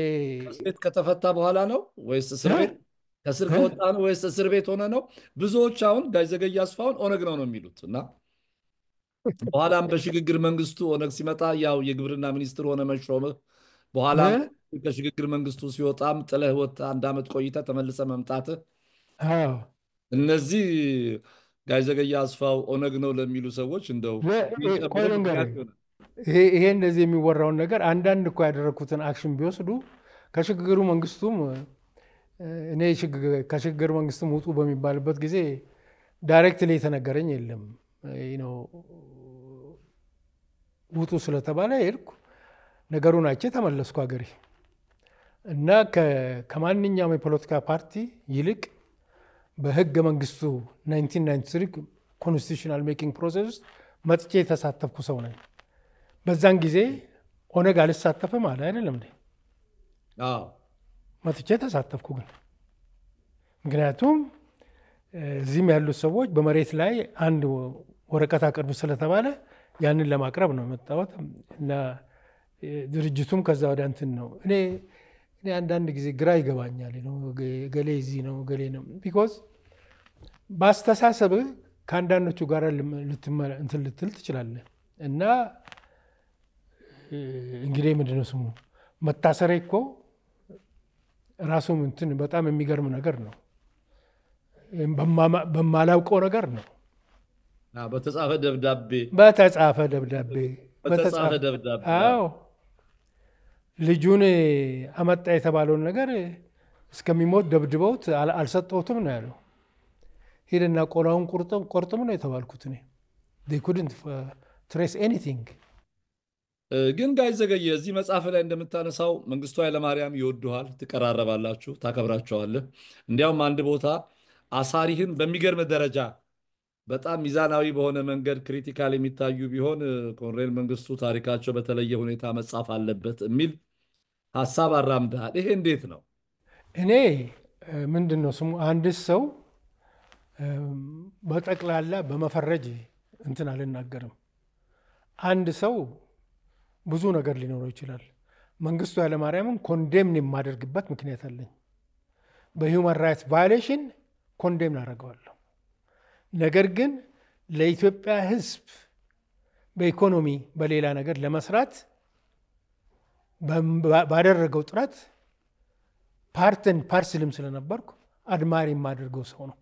ከእስር ቤት ከተፈታ በኋላ ነው ወይስ እስር ቤት ከእስር ከወጣ ነው ወይስ እስር ቤት ሆነ ነው? ብዙዎች አሁን ዘገየ አስፋውን ኦነግ ነው የሚሉት እና በኋላም በሽግግር መንግስቱ ኦነግ ሲመጣ ያው የግብርና ሚኒስትር ሆነ መሾምህ በኋላም ከሽግግር መንግስቱ ሲወጣም ጥለህ ወጥተህ 1 ዓመት ቆይተህ ተመልሰህ መምጣትህ እነዚህ ዘገየ አስፋው ኦነግ ነው ለሚሉ ሰዎች እንደው ይሄ እንደዚህ የሚወራውን ነገር አንዳንድ እኮ ያደረግኩትን አክሽን ቢወስዱ ከሽግግሩ መንግስቱም እኔ ከሽግግር መንግስትም ውጡ በሚባልበት ጊዜ ዳይሬክትሊ የተነገረኝ የለም። ውጡ ስለተባለ ሄድኩ። ነገሩን አይቼ ተመለስኩ ሀገሬ እና ከማንኛውም የፖለቲካ ፓርቲ ይልቅ በህገ መንግስቱ 1993 ኮንስቲቱሽናል ሜኪንግ ፕሮሰስ ውስጥ መጥቼ የተሳተፍኩ ሰው ነኝ። በዛን ጊዜ ኦነግ አልሳተፍም አለ አይደለም እንዴ? መጥቼ ተሳተፍኩ። ግን ምክንያቱም እዚህም ያሉት ሰዎች በመሬት ላይ አንድ ወረቀት አቅርቡ ስለተባለ ያንን ለማቅረብ ነው የመጣሁት እና ድርጅቱም ከዛ ወደ እንትን ነው። እኔ አንዳንድ ጊዜ ግራ ይገባኛል ገሌ እዚህ ነው ገሌ ነው ቢኮዝ በአስተሳሰብህ ከአንዳንዶቹ ጋር እንትን ልትል ትችላለህ እና እንግዲህ ምንድነው ስሙ መታሰሬ እኮ ራሱም እንትን በጣም የሚገርም ነገር ነው። በማላውቀው ነገር ነው። በተጻፈ ደብዳቤ አዎ ልጁን አመጣ የተባለውን ነገር እስከሚሞት ደብድበውት አልሰጠሁትም ነው ያለው። ሄደና ቆላውን ቆርጥም ነው የተባልኩት እኔ they couldn't trace anything። ግን ዘገየ እዚህ መጽሐፍ ላይ እንደምታነሳው መንግስቱ ኃይለማርያም ይወዱሃል፣ ትቀራረባላችሁ፣ ታከብራቸዋለህ። እንዲያውም አንድ ቦታ አሳሪህን በሚገርም ደረጃ በጣም ሚዛናዊ በሆነ መንገድ ክሪቲካል የሚታዩ ቢሆን ኮሎኔል መንግስቱ ታሪካቸው በተለየ ሁኔታ መጻፍ አለበት የሚል ሀሳብ አራምደሃል። ይሄ እንዴት ነው? እኔ ምንድን ነው ስሙ አንድ ሰው በጠቅላላ በመፈረጅ እንትን አልናገርም። አንድ ሰው ብዙ ነገር ሊኖረው ይችላል። መንግስቱ ኃይለማርያምን ኮንዴምን የማደርግበት ምክንያት አለኝ። በሂውማን ራይትስ ቫዮሌሽን ኮንዴም አደርገዋለሁ። ነገር ግን ለኢትዮጵያ ሕዝብ በኢኮኖሚ በሌላ ነገር ለመስራት ባደረገው ጥረት ፓርትን ፓርስልም ስለነበርኩ አድማሪ የማደርገው ሰው ነው።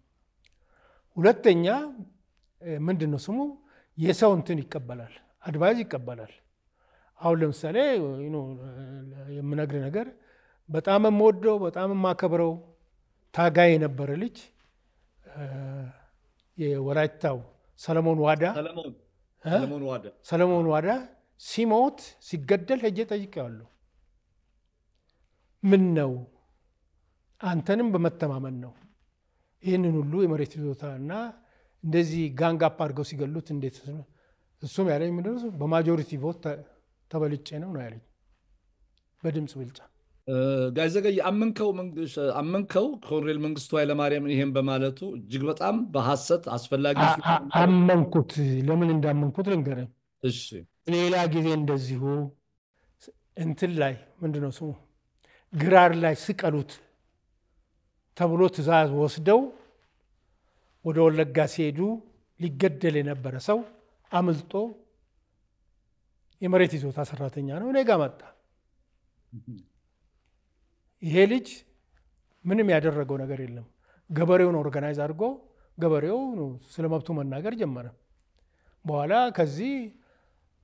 ሁለተኛ ምንድን ነው ስሙ የሰው እንትን ይቀበላል፣ አድቫይዝ ይቀበላል። አሁን ለምሳሌ የምነግር ነገር በጣም የምወደው በጣም የማከብረው ታጋይ የነበረ ልጅ የወላይታው ሰለሞን ዋዳ ሲሞት ሲገደል ሄጄ ጠይቄዋለሁ። ምን ነው አንተንም በመተማመን ነው ይህንን ሁሉ የመሬት ይዞታ እና እንደዚህ ጋንግ አፕ አድርገው ሲገሉት እንዴት? እሱም ያለኝ ምንድን ነው በማጆሪቲ ቮት ተበልጬ ነው ያለኝ፣ በድምፅ ብልጫ። ጋሽ ዘገየ አመንከው ኮሎኔል መንግስቱ ኃይለማርያም ይሄን በማለቱ እጅግ በጣም በሐሰት አስፈላጊ አመንኩት። ለምን እንዳመንኩት ልንገርህ። እሺ። ሌላ ጊዜ እንደዚሁ እንትን ላይ ምንድነው ስሙ ግራር ላይ ስቀሉት ተብሎ ትእዛዝ ወስደው ወደ ወለጋ ሲሄዱ ሊገደል የነበረ ሰው አምልጦ የመሬት ይዞታ ሰራተኛ ነው እኔ ጋር መጣ። ይሄ ልጅ ምንም ያደረገው ነገር የለም። ገበሬውን ኦርጋናይዝ አድርጎ ገበሬው ስለ መብቱ መናገር ጀመረ። በኋላ ከዚህ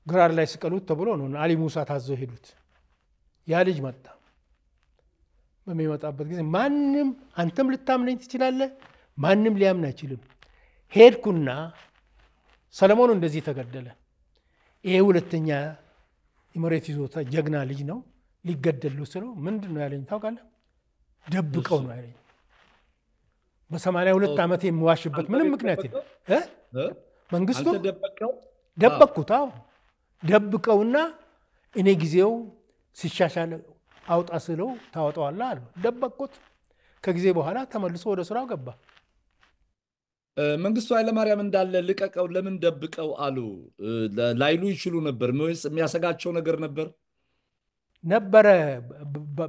ግራር ላይ ስቀሉት ተብሎ ነው አሊ ሙሳ ታዘው ሄዱት። ያ ልጅ መጣ። በሚመጣበት ጊዜ ማንም አንተም ልታምነኝ ትችላለህ፣ ማንም ሊያምን አይችልም። ሄድኩና ሰለሞኑ እንደዚህ ተገደለ። ይሄ ሁለተኛ የመሬት ይዞታ ጀግና ልጅ ነው ሊገደሉ ስለው ምንድን ነው ያለኝ ታውቃለህ? ደብቀው ነው ያለኝ። በ82 ዓመት የምዋሽበት ምንም ምክንያት የለም። መንግስቱ ደበቅኩት። አዎ ደብቀውና እኔ ጊዜው ሲሻሻል አውጣ ስለው ታወጣዋለህ አሉ። ደበቅኩት። ከጊዜ በኋላ ተመልሶ ወደ ስራው ገባ። መንግስቱ ኃይለማርያም እንዳለ ልቀቀው ለምን ደብቀው አሉ ላይሉ ይችሉ ነበር? የሚያሰጋቸው ነገር ነበረ።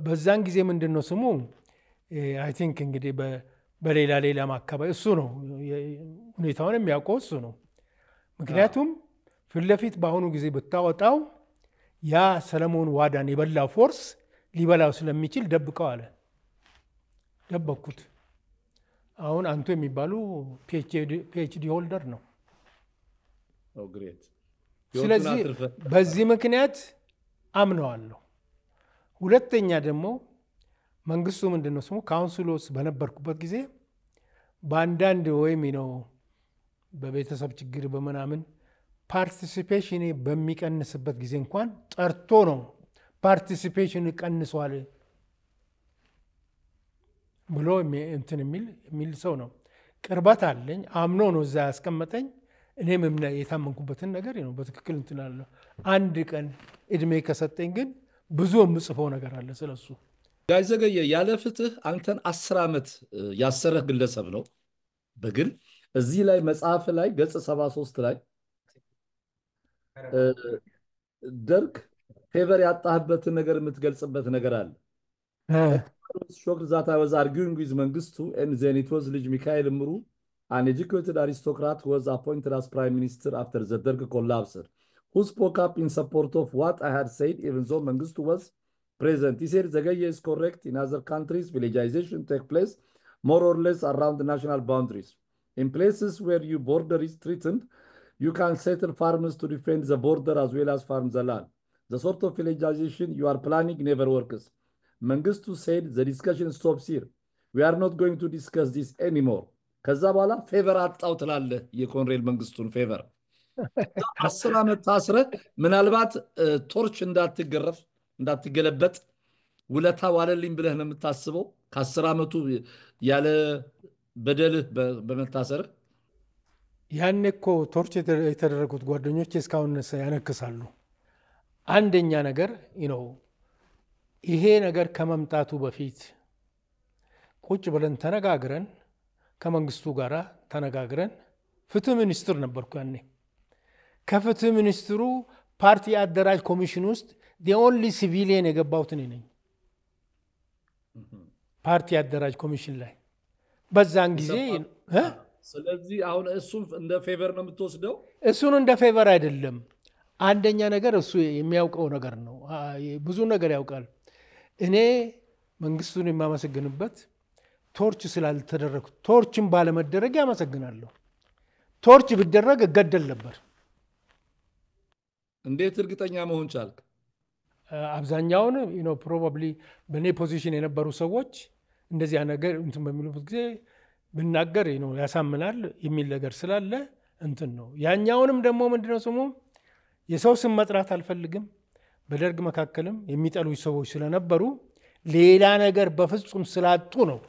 በዛን ጊዜ ምንድን ነው ስሙ አይ ቲንክ እንግዲህ በሌላም አካባቢ እሱ ነው ሁኔታውን የሚያውቀው እሱ ነው። ምክንያቱም ፊት ለፊት በአሁኑ ጊዜ ብታወጣው ያ ሰለሞን ዋዳን የበላው ፎርስ ሊበላው ስለሚችል ደብቀው አለ። ደበቅኩት። አሁን አንቱ የሚባሉ ፒኤችዲ ሆልደር ነው። ስለዚህ በዚህ ምክንያት አምነዋለሁ። ሁለተኛ ደግሞ መንግስቱ ምንድን ነው ስሙ ካውንስሎስ በነበርኩበት ጊዜ በአንዳንድ ወይም ነው በቤተሰብ ችግር በምናምን ፓርቲሲፔሽን በሚቀንስበት ጊዜ እንኳን ጠርቶ ነው ፓርቲሲፔሽን ቀንሷል ብሎ እንትን የሚል ሰው ነው። ቅርበት አለኝ። አምኖ ነው እዛ ያስቀመጠኝ። እኔም የታመንኩበትን ነገር ነው በትክክል እንትን አለው። አንድ ቀን እድሜ ከሰጠኝ ግን ብዙ የምጽፈው ነገር አለ ስለሱ። ጋሽ ዘገየ ያለ ፍትህ አንተን 10 ዓመት ያሰረህ ግለሰብ ነው በግል እዚህ ላይ መጽሐፍ ላይ ገጽ 73 ላይ ደርግ ፌቨር ያጣህበትን ነገር የምትገልጽበት ነገር አለ። shocked that I was arguing with Mengistu and then it was Lij Mikhail Muru, an educated aristocrat who was appointed as prime minister after the Derg collapse, who spoke up in support of what I had said even though Mengistu was present. He said Zagaye is correct. In other countries, villagization takes place more or less around the national boundaries. In places where your border is threatened, you can settle farmers to defend the border as well as farm the land. The sort of villagization you are planning never works. Mengistu said the discussion stops here. We are not going to discuss this anymore. ከዛ በኋላ ፌቨር አጣው ትላለህ። የኮሎኔል መንግስቱን ፌቨር 10 ዓመት ታስረህ ምናልባት ቶርች እንዳትገረፍ እንዳትገለበጥ ውለታ ዋለልኝ ብለህ ነው የምታስበው ከ10 ዓመቱ ያለ በደልህ በመታሰርህ። ያኔ እኮ ቶርች የተደረጉት ጓደኞች እስካሁን ያነክሳሉ። አንደኛ ነገር ይሄ ነገር ከመምጣቱ በፊት ቁጭ ብለን ተነጋግረን ከመንግስቱ ጋር ተነጋግረን ፍትህ ሚኒስትር ነበርኩ ያኔ። ከፍትህ ሚኒስትሩ ፓርቲ አደራጅ ኮሚሽን ውስጥ ኦንሊ ሲቪሊየን የገባሁት እኔ ነኝ። ፓርቲ አደራጅ ኮሚሽን ላይ በዛን ጊዜ ስለዚህ አሁን እሱን እንደ ፌቨር ነው የምትወስደው? እሱን እንደ ፌቨር አይደለም። አንደኛ ነገር እሱ የሚያውቀው ነገር ነው፣ ብዙ ነገር ያውቃል። እኔ መንግስቱን የማመሰግንበት ቶርች ስላልተደረገ፣ ቶርችን ባለመደረግ ያመሰግናለሁ። ቶርች ቢደረግ እገደል ነበር። እንዴት እርግጠኛ መሆን ቻልክ? አብዛኛውን ፕሮባብሊ በእኔ ፖዚሽን የነበሩ ሰዎች እንደዚያ ነገር እንትን በሚሉበት ጊዜ ብናገር ያሳምናል የሚል ነገር ስላለ እንትን ነው። ያኛውንም ደግሞ ምንድነው ስሙ የሰው ስም መጥራት አልፈልግም። በደርግ መካከልም የሚጠሉ ሰዎች ስለነበሩ ሌላ ነገር በፍጹም ስላጡ ነው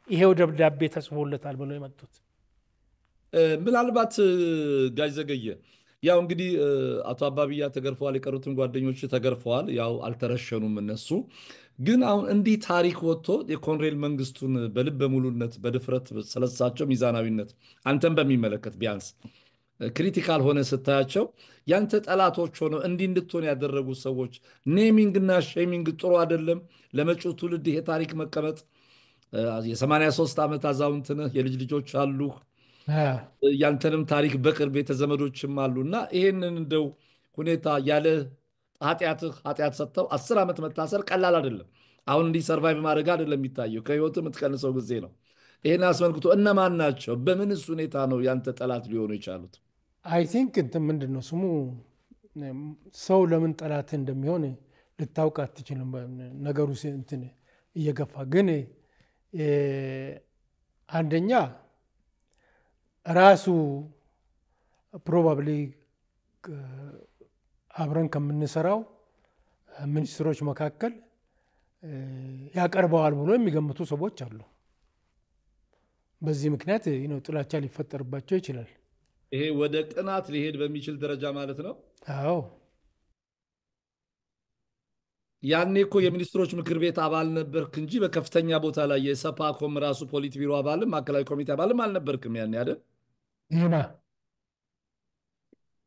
ይሄው ደብዳቤ ተጽፎለታል ብለው የመጡት። ምናልባት ጋሽ ዘገየ ያው እንግዲህ አቶ አባብያ ተገርፈዋል፣ የቀሩትን ጓደኞች ተገርፈዋል። ያው አልተረሸኑም እነሱ። ግን አሁን እንዲህ ታሪክ ወጥቶ የኮሎኔል መንግስቱን በልበ ሙሉነት በድፍረት ስለሳቸው ሚዛናዊነት አንተን በሚመለከት ቢያንስ ክሪቲካል ሆነ ስታያቸው ያንተ ጠላቶች ሆነው እንዲህ እንድትሆን ያደረጉ ሰዎች ኔሚንግ እና ሼሚንግ ጥሩ አይደለም። ለመጪው ትውልድ ይሄ ታሪክ መቀመጥ የ83 ዓመት አዛውንት ነህ፣ የልጅ ልጆች አሉህ፣ ያንተንም ታሪክ በቅርብ የተዘመዶችም አሉና ይሄንን እንደው ሁኔታ ያለ ኃጢአትህ ኃጢአት ሰጥተው 10 ዓመት መታሰር ቀላል አይደለም። አሁን እንዲህ ሰርቫይቭ ማድረግ አይደለም የሚታየው፣ ከህይወት የምትቀንሰው ጊዜ ነው። ይሄን አስመልክቶ እነማን ናቸው? በምንስ ሁኔታ ነው ያንተ ጠላት ሊሆኑ የቻሉት? አይ ቲንክ እንትን ምንድን ነው ስሙ ሰው ለምን ጠላት እንደሚሆን ልታውቅ አትችልም። ነገሩ እንትን እየገፋ ግን አንደኛ ራሱ ፕሮባብሊ አብረን ከምንሰራው ሚኒስትሮች መካከል ያቀርበዋል ብሎ የሚገምቱ ሰዎች አሉ። በዚህ ምክንያት ጥላቻ ሊፈጠርባቸው ይችላል። ይሄ ወደ ቅናት ሊሄድ በሚችል ደረጃ ማለት ነው። አዎ ያኔ እኮ የሚኒስትሮች ምክር ቤት አባል ነበርክ እንጂ በከፍተኛ ቦታ ላይ የሰፓኮም ራሱ ፖሊት ቢሮ አባልም ማዕከላዊ ኮሚቴ አባልም አልነበርክም ያኔ አይደል? ይሄና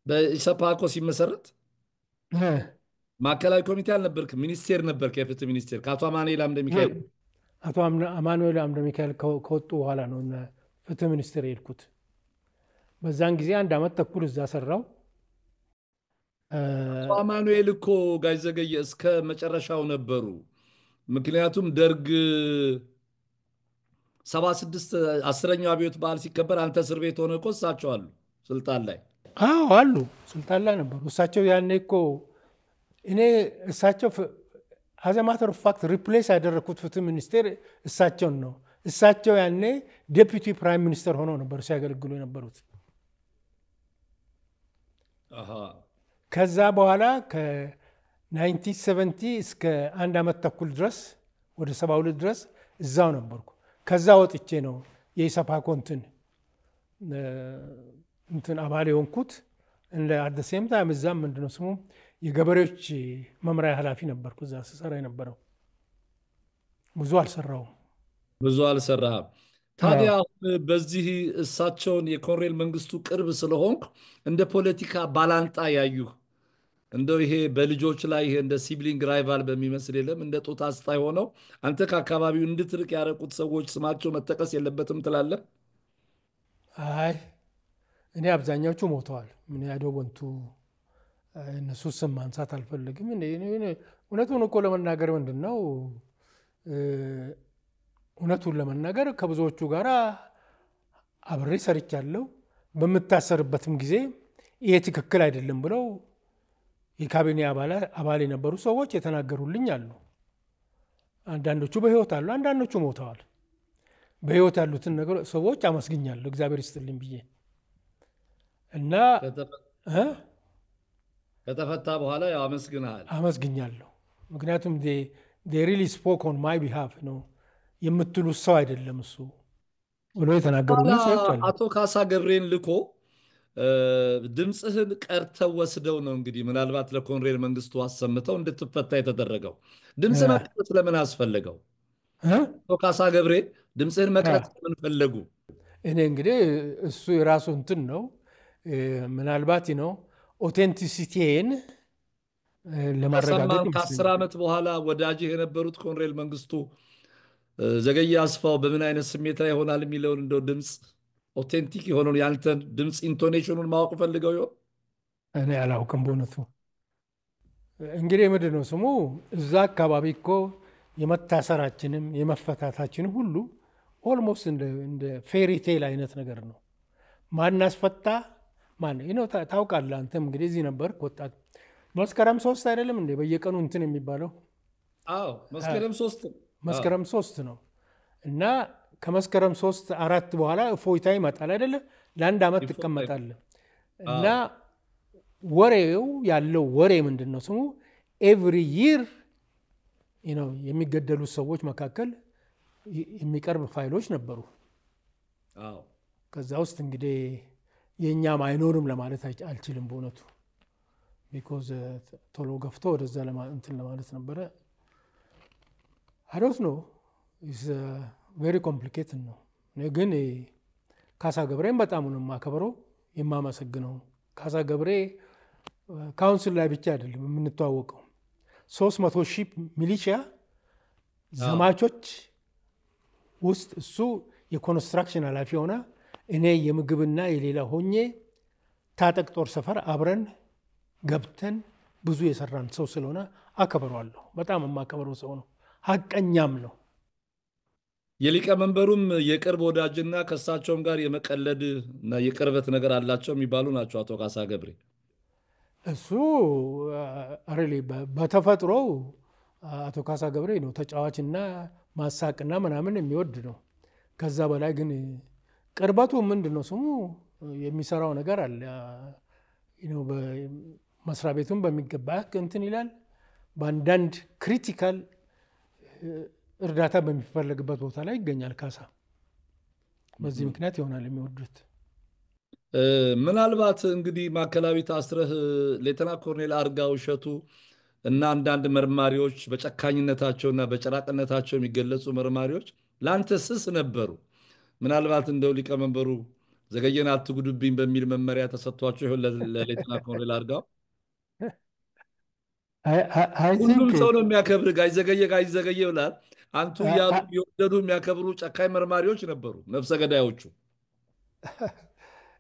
በሰፓኮ ሲመሰረት ማዕከላዊ ኮሚቴ አልነበርክም፣ ሚኒስቴር ነበርክ፣ የፍትህ ሚኒስቴር ከአቶ አማኑኤል አምደ ሚካኤል። አቶ አማኑኤል አምደ ሚካኤል ከወጡ በኋላ ነው ፍትህ ሚኒስቴር የሄድኩት። በዛን ጊዜ 1 ዓመት ተኩል እዛ ሰራው። አቶ አማኑኤል እኮ ጋሽ ዘገየ እስከ መጨረሻው ነበሩ። ምክንያቱም ደርግ 76 10ኛው አብዮት በዓል ሲከበር አንተ እስር ቤት ሆነ እኮ እሳቸው አሉ ስልጣን ላይ። አዎ አሉ፣ ስልጣን ላይ ነበሩ እሳቸው። ያኔ እኮ እኔ እሳቸው አዝ ኤ ማተር ኦፍ ፋክት ሪፕሌስ ያደረኩት ፍትህ ሚኒስቴር እሳቸውን ነው። እሳቸው ያኔ ዴፒቲ ፕራይም ሚኒስተር ሆነው ነበር ሲያገለግሉ የነበሩት። ከዛ በኋላ ከ1970 እስከ 1 ዓመት ተኩል ድረስ ወደ 72 ድረስ እዛው ነበርኩ። ከዛ ወጥቼ ነው የኢሰፓኮ እንትን አባል የሆንኩት። እንደ አት ዘ ሴም ታይም እዛም ምንድነው ስሙ የገበሬዎች መምሪያ ኃላፊ ነበርኩ። እዛ ስሰራ የነበረው ብዙ አልሰራህም። ታዲያ በዚህ እሳቸውን የኮሎኔል መንግስቱ ቅርብ ስለሆንክ እንደ ፖለቲካ ባላንጣ ያዩህ እንደው ይሄ በልጆች ላይ ይሄ እንደ ሲብሊንግ ራይቫል በሚመስል የለም እንደ ጦጣ አስጣይ ሆነው አንተ ከአካባቢው እንድትርቅ ያረቁት ሰዎች ስማቸው መጠቀስ የለበትም ትላለህ? አይ እኔ አብዛኛዎቹ ሞተዋል። ምን ያደው ወንቱ እነሱ ስም ማንሳት አልፈልግም። እውነቱን እኮ ለመናገር ምንድነው እውነቱን ለመናገር ከብዙዎቹ ጋር አብሬ ሰርቻለሁ። በምታሰርበትም ጊዜ ይሄ ትክክል አይደለም ብለው የካቢኔ አባል የነበሩ ሰዎች የተናገሩልኝ አሉ። አንዳንዶቹ በህይወት አሉ፣ አንዳንዶቹ ሞተዋል። በህይወት ያሉትን ነገር ሰዎች አመስግኛለሁ፣ እግዚአብሔር ይስጥልኝ ብዬ እና ከተፈታ በኋላ ያው አመስግኛለሁ። ምክንያቱም they really spoke on my behalf ነው የምትሉት ሰው አይደለም እሱ ብሎ የተናገሩልኝ ሰዎች አሉ። አቶ ካሳ ገብሬን ልኮ ድምፅህን ቀርተው ወስደው ነው እንግዲህ ምናልባት ለኮሎኔል መንግስቱ አሰምተው እንድትፈታ የተደረገው። ድምፅ መቅረጽ ለምን አስፈለገው? አቶ ካሳ ገብሬ ድምፅህን መቅረጽ ለምን ፈለጉ? እኔ እንግዲህ እሱ የራሱ እንትን ነው። ምናልባት ነው ኦቴንቲሲቲን ለማረጋገጥ ከ10 ዓመት በኋላ ወዳጅህ የነበሩት ኮሎኔል መንግስቱ ዘገየ አስፋው በምን አይነት ስሜት ላይ ይሆናል የሚለውን እንደው ድምፅ ኦቴንቲክ የሆነውን ያንተን ድምፅ ኢንቶኔሽኑን ማወቅ ፈልገው ይሆን? እኔ አላውቅም በእውነቱ። እንግዲህ ምንድን ነው ስሙ እዛ አካባቢ እኮ የመታሰራችንም የመፈታታችንም ሁሉ ኦልሞስት እንደ ፌሪ ቴል አይነት ነገር ነው። ማናስፈታ ማን ነው ታውቃለህ? አንተም እንግዲህ እዚህ ነበር ወጣት። መስከረም 3 አይደለም እንዴ በየቀኑ እንትን የሚባለው? አዎ መስከረም 3 መስከረም 3 ነው። እና ከመስከረም 3 4 በኋላ እፎይታ ይመጣል አይደለ? ለአንድ ዓመት ትቀመጣለህ። እና ወሬው ያለው ወሬ ምንድን ነው ስሙ ኤቭሪ ይር የሚገደሉት ሰዎች መካከል የሚቀርብ ፋይሎች ነበሩ። ከዛ ውስጥ እንግዲህ የእኛም አይኖርም ለማለት አልችልም በእውነቱ። ቢኮዝ ቶሎ ገፍቶ ወደዛ እንትን ለማለት ነበረ። አዶት ነው ቬሪ ኮምፕሊኬትድ ነው። ግን ካሳ ገብሬን በጣም ነው የማከብረው የማመሰግነው። ካሳ ገብሬ ካውንስል ላይ ብቻ አይደለም የምንተዋወቀው 300,000 ሚሊሺያ ዘማቾች ውስጥ እሱ የኮንስትራክሽን ኃላፊ ሆነ፣ እኔ የምግብና የሌላ ሆኜ ታጠቅ ጦር ሰፈር አብረን ገብተን ብዙ የሰራን ሰው ስለሆነ አከብረዋለሁ። በጣም የማከብረው ሰው ነው። ሀቀኛም ነው። የሊቀመንበሩም የቅርብ ወዳጅና ከእሳቸውም ጋር የመቀለድ እና የቅርበት ነገር አላቸው የሚባሉ ናቸው አቶ ካሳ ገብሬ። እሱ በተፈጥሮው አቶ ካሳ ገብሬ ነው ተጫዋችና ማሳቅና ምናምን የሚወድ ነው። ከዛ በላይ ግን ቅርበቱ ምንድን ነው ስሙ የሚሰራው ነገር አለ። መስሪያ ቤቱን በሚገባ እንትን ይላል። በአንዳንድ ክሪቲካል እርዳታ በሚፈለግበት ቦታ ላይ ይገኛል ካሳ። በዚህ ምክንያት ይሆናል የሚወዱት። ምናልባት እንግዲህ ማዕከላዊ ታስረህ ሌተና ኮሎኔል አርጋው እሸቱ እና አንዳንድ መርማሪዎች በጨካኝነታቸውና በጨራቅነታቸው የሚገለጹ መርማሪዎች ለአንተ ስስ ነበሩ። ምናልባት እንደው ሊቀመንበሩ ዘገየን አትጉዱብኝ በሚል መመሪያ ተሰጥቷቸው ይሆን ለሌተና ኮሎኔል አርጋው? ሁሉም ሰው ነው የሚያከብር ጋሽ ዘገየ ብላል። አንቱ እያሉ የወደዱ የሚያከብሩ ጨካኝ መርማሪዎች ነበሩ ነፍሰ ገዳዮቹ።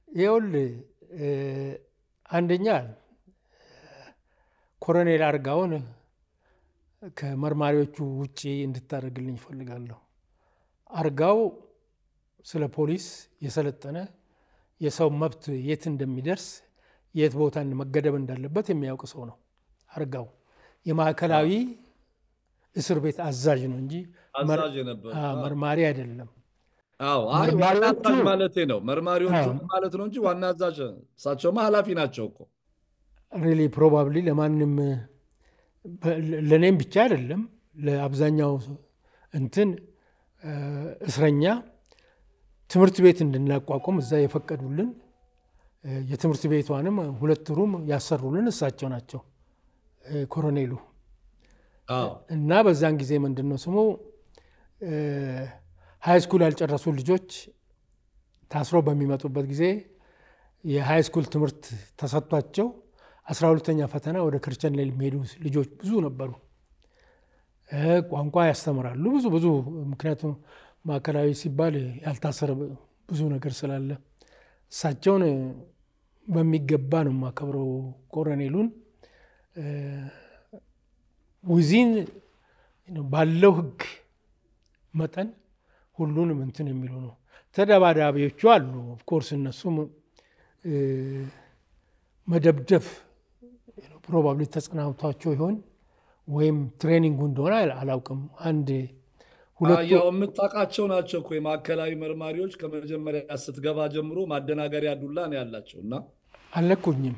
ይኸውልህ አንደኛ ኮሎኔል አርጋውን ከመርማሪዎቹ ውጪ እንድታደርግልኝ እፈልጋለሁ። አርጋው ስለ ፖሊስ የሰለጠነ የሰው መብት የት እንደሚደርስ የት ቦታ መገደብ እንዳለበት የሚያውቅ ሰው ነው። አርጋው የማዕከላዊ እስር ቤት አዛዥ ነው እንጂ መርማሪ አይደለም። ዋና አዛዥ ማለቴ ነው። መርማሪዎቹ ማለት ነው እንጂ ዋና አዛዥ እሳቸውማ ኃላፊ ናቸው እኮ። ሪሊ ፕሮባብሊ ለማንም ለእኔም ብቻ አይደለም ለአብዛኛው እንትን እስረኛ ትምህርት ቤት እንድናቋቁም እዛ የፈቀዱልን የትምህርት ቤቷንም 2 ሩም ያሰሩልን እሳቸው ናቸው ኮሎኔሉ። እና በዛን ጊዜ ምንድነው ስሙ ሃይ ስኩል ያልጨረሱ ልጆች ታስሮ በሚመጡበት ጊዜ የሃይ ስኩል ትምህርት ተሰጥቷቸው 12ኛ ፈተና ወደ ክርስቲያን ላይ የሚሄዱ ልጆች ብዙ ነበሩ። ቋንቋ ያስተምራሉ ብዙ ምክንያቱም ማዕከላዊ ሲባል ያልታሰረ ብዙ ነገር ስላለ እሳቸውን በሚገባ ነው የማከብረው። ኮሎኔሉን ውዚን ባለው ህግ መጠን ሁሉንም እንትን የሚሉ ነው። ተደባዳቢዎቹ አሉ ኦፍኮርስ እነሱም መደብደብ ፕሮባብሊ ተጽናውቷቸው ይሆን ወይም ትሬኒንጉ እንደሆነ አላውቅም። አንድ ያው የምታውቃቸው ናቸው እኮ የማዕከላዊ መርማሪዎች ከመጀመሪያ ስትገባ ጀምሮ ማደናገሪያ ዱላ ነው ያላቸው። እና አለኩኝም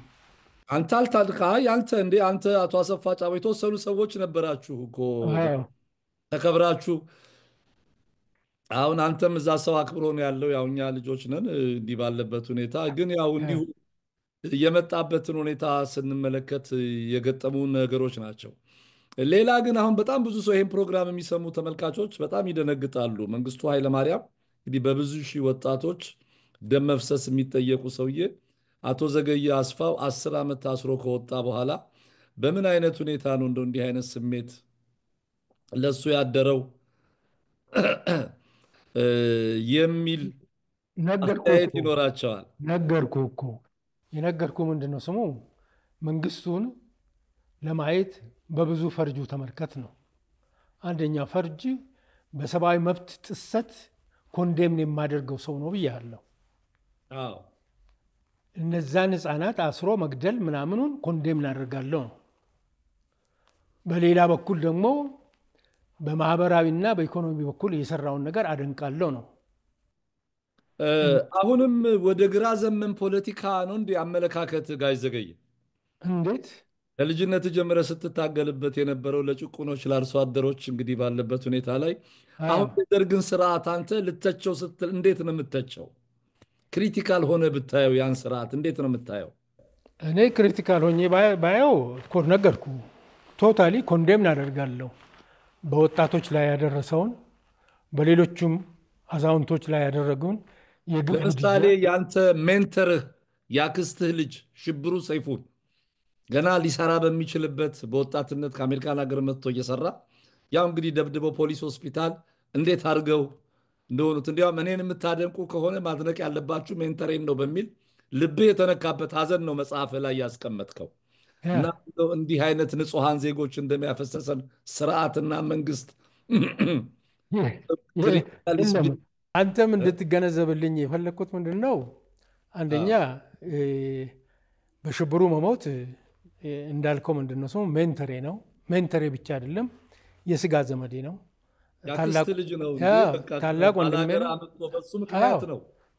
አንተ አልታልካ ያንተ እንዴ አንተ አቶ አሰፋ ጫቦ የተወሰኑ ሰዎች ነበራችሁ እኮ ተከብራችሁ። አሁን አንተም እዛ ሰው አክብሮ ነው ያለው። ያው እኛ ልጆች ነን እንዲህ ባለበት ሁኔታ ግን ያው እንዲሁ የመጣበትን ሁኔታ ስንመለከት የገጠሙ ነገሮች ናቸው። ሌላ ግን አሁን በጣም ብዙ ሰው ይህን ፕሮግራም የሚሰሙ ተመልካቾች በጣም ይደነግጣሉ። መንግስቱ ኃይለማርያም እንግዲህ በብዙ ሺህ ወጣቶች ደም መፍሰስ የሚጠየቁ ሰውዬ አቶ ዘገየ አስፋው 10 ዓመት ታስሮ ከወጣ በኋላ በምን አይነት ሁኔታ ነው እንደው እንዲህ አይነት ስሜት ለሱ ያደረው የሚል አስተያየት ይኖራቸዋል። ነገርኩ እኮ የነገርኩ ምንድን ነው ስሙ መንግስቱን ለማየት በብዙ ፈርጁ ተመልከት ነው። አንደኛ ፈርጅ በሰብአዊ መብት ጥሰት ኮንዴምን የማደርገው ሰው ነው ብያለሁ። እነዛን ህፃናት አስሮ መግደል ምናምኑን ኮንዴምን አደርጋለሁ ነው። በሌላ በኩል ደግሞ በማህበራዊና በኢኮኖሚ በኩል የሰራውን ነገር አደንቃለሁ ነው። አሁንም ወደ ግራ ዘመን ፖለቲካ ነው እንዲህ አመለካከት ጋሽ ዘገየ? እንዴት ከልጅነት ጀምረ ስትታገልበት የነበረው ለጭቁኖች ለአርሶ አደሮች እንግዲህ ባለበት ሁኔታ ላይ አሁን የደርግን ስርዓት አንተ ልተቸው ስትል እንዴት ነው የምተቸው? ክሪቲካል ሆነ ብታየው ያን ስርዓት እንዴት ነው የምታየው? እኔ ክሪቲካል ሆኜ ባየው ነገርኩ ቶታሊ ኮንዴምን አደርጋለሁ። በወጣቶች ላይ ያደረሰውን በሌሎችም አዛውንቶች ላይ ያደረገውን ለምሳሌ ያንተ ሜንተርህ ያክስትህ ልጅ ሽብሩ ሰይፉን ገና ሊሰራ በሚችልበት በወጣትነት ከአሜሪካን ሀገር መጥቶ እየሰራ ያው እንግዲህ ደብድበው ፖሊስ ሆስፒታል እንዴት አድርገው እንደሆኑት እንዲያውም እኔን የምታደንቁ ከሆነ ማድነቅ ያለባችሁ ሜንተሬን ነው በሚል ልብህ የተነካበት ሀዘን ነው መጽሐፍ ላይ ያስቀመጥከው። እና እንዲህ አይነት ንጹሐን ዜጎች እንደሚያፈሰሰን ስርዓትና መንግስት አንተም እንድትገነዘብልኝ የፈለግኩት ምንድን ነው፣ አንደኛ በሽብሩ መሞት እንዳልከው ምንድን ነው ሜንተሬ ነው። ሜንተሬ ብቻ አይደለም የስጋ ዘመዴ ነው።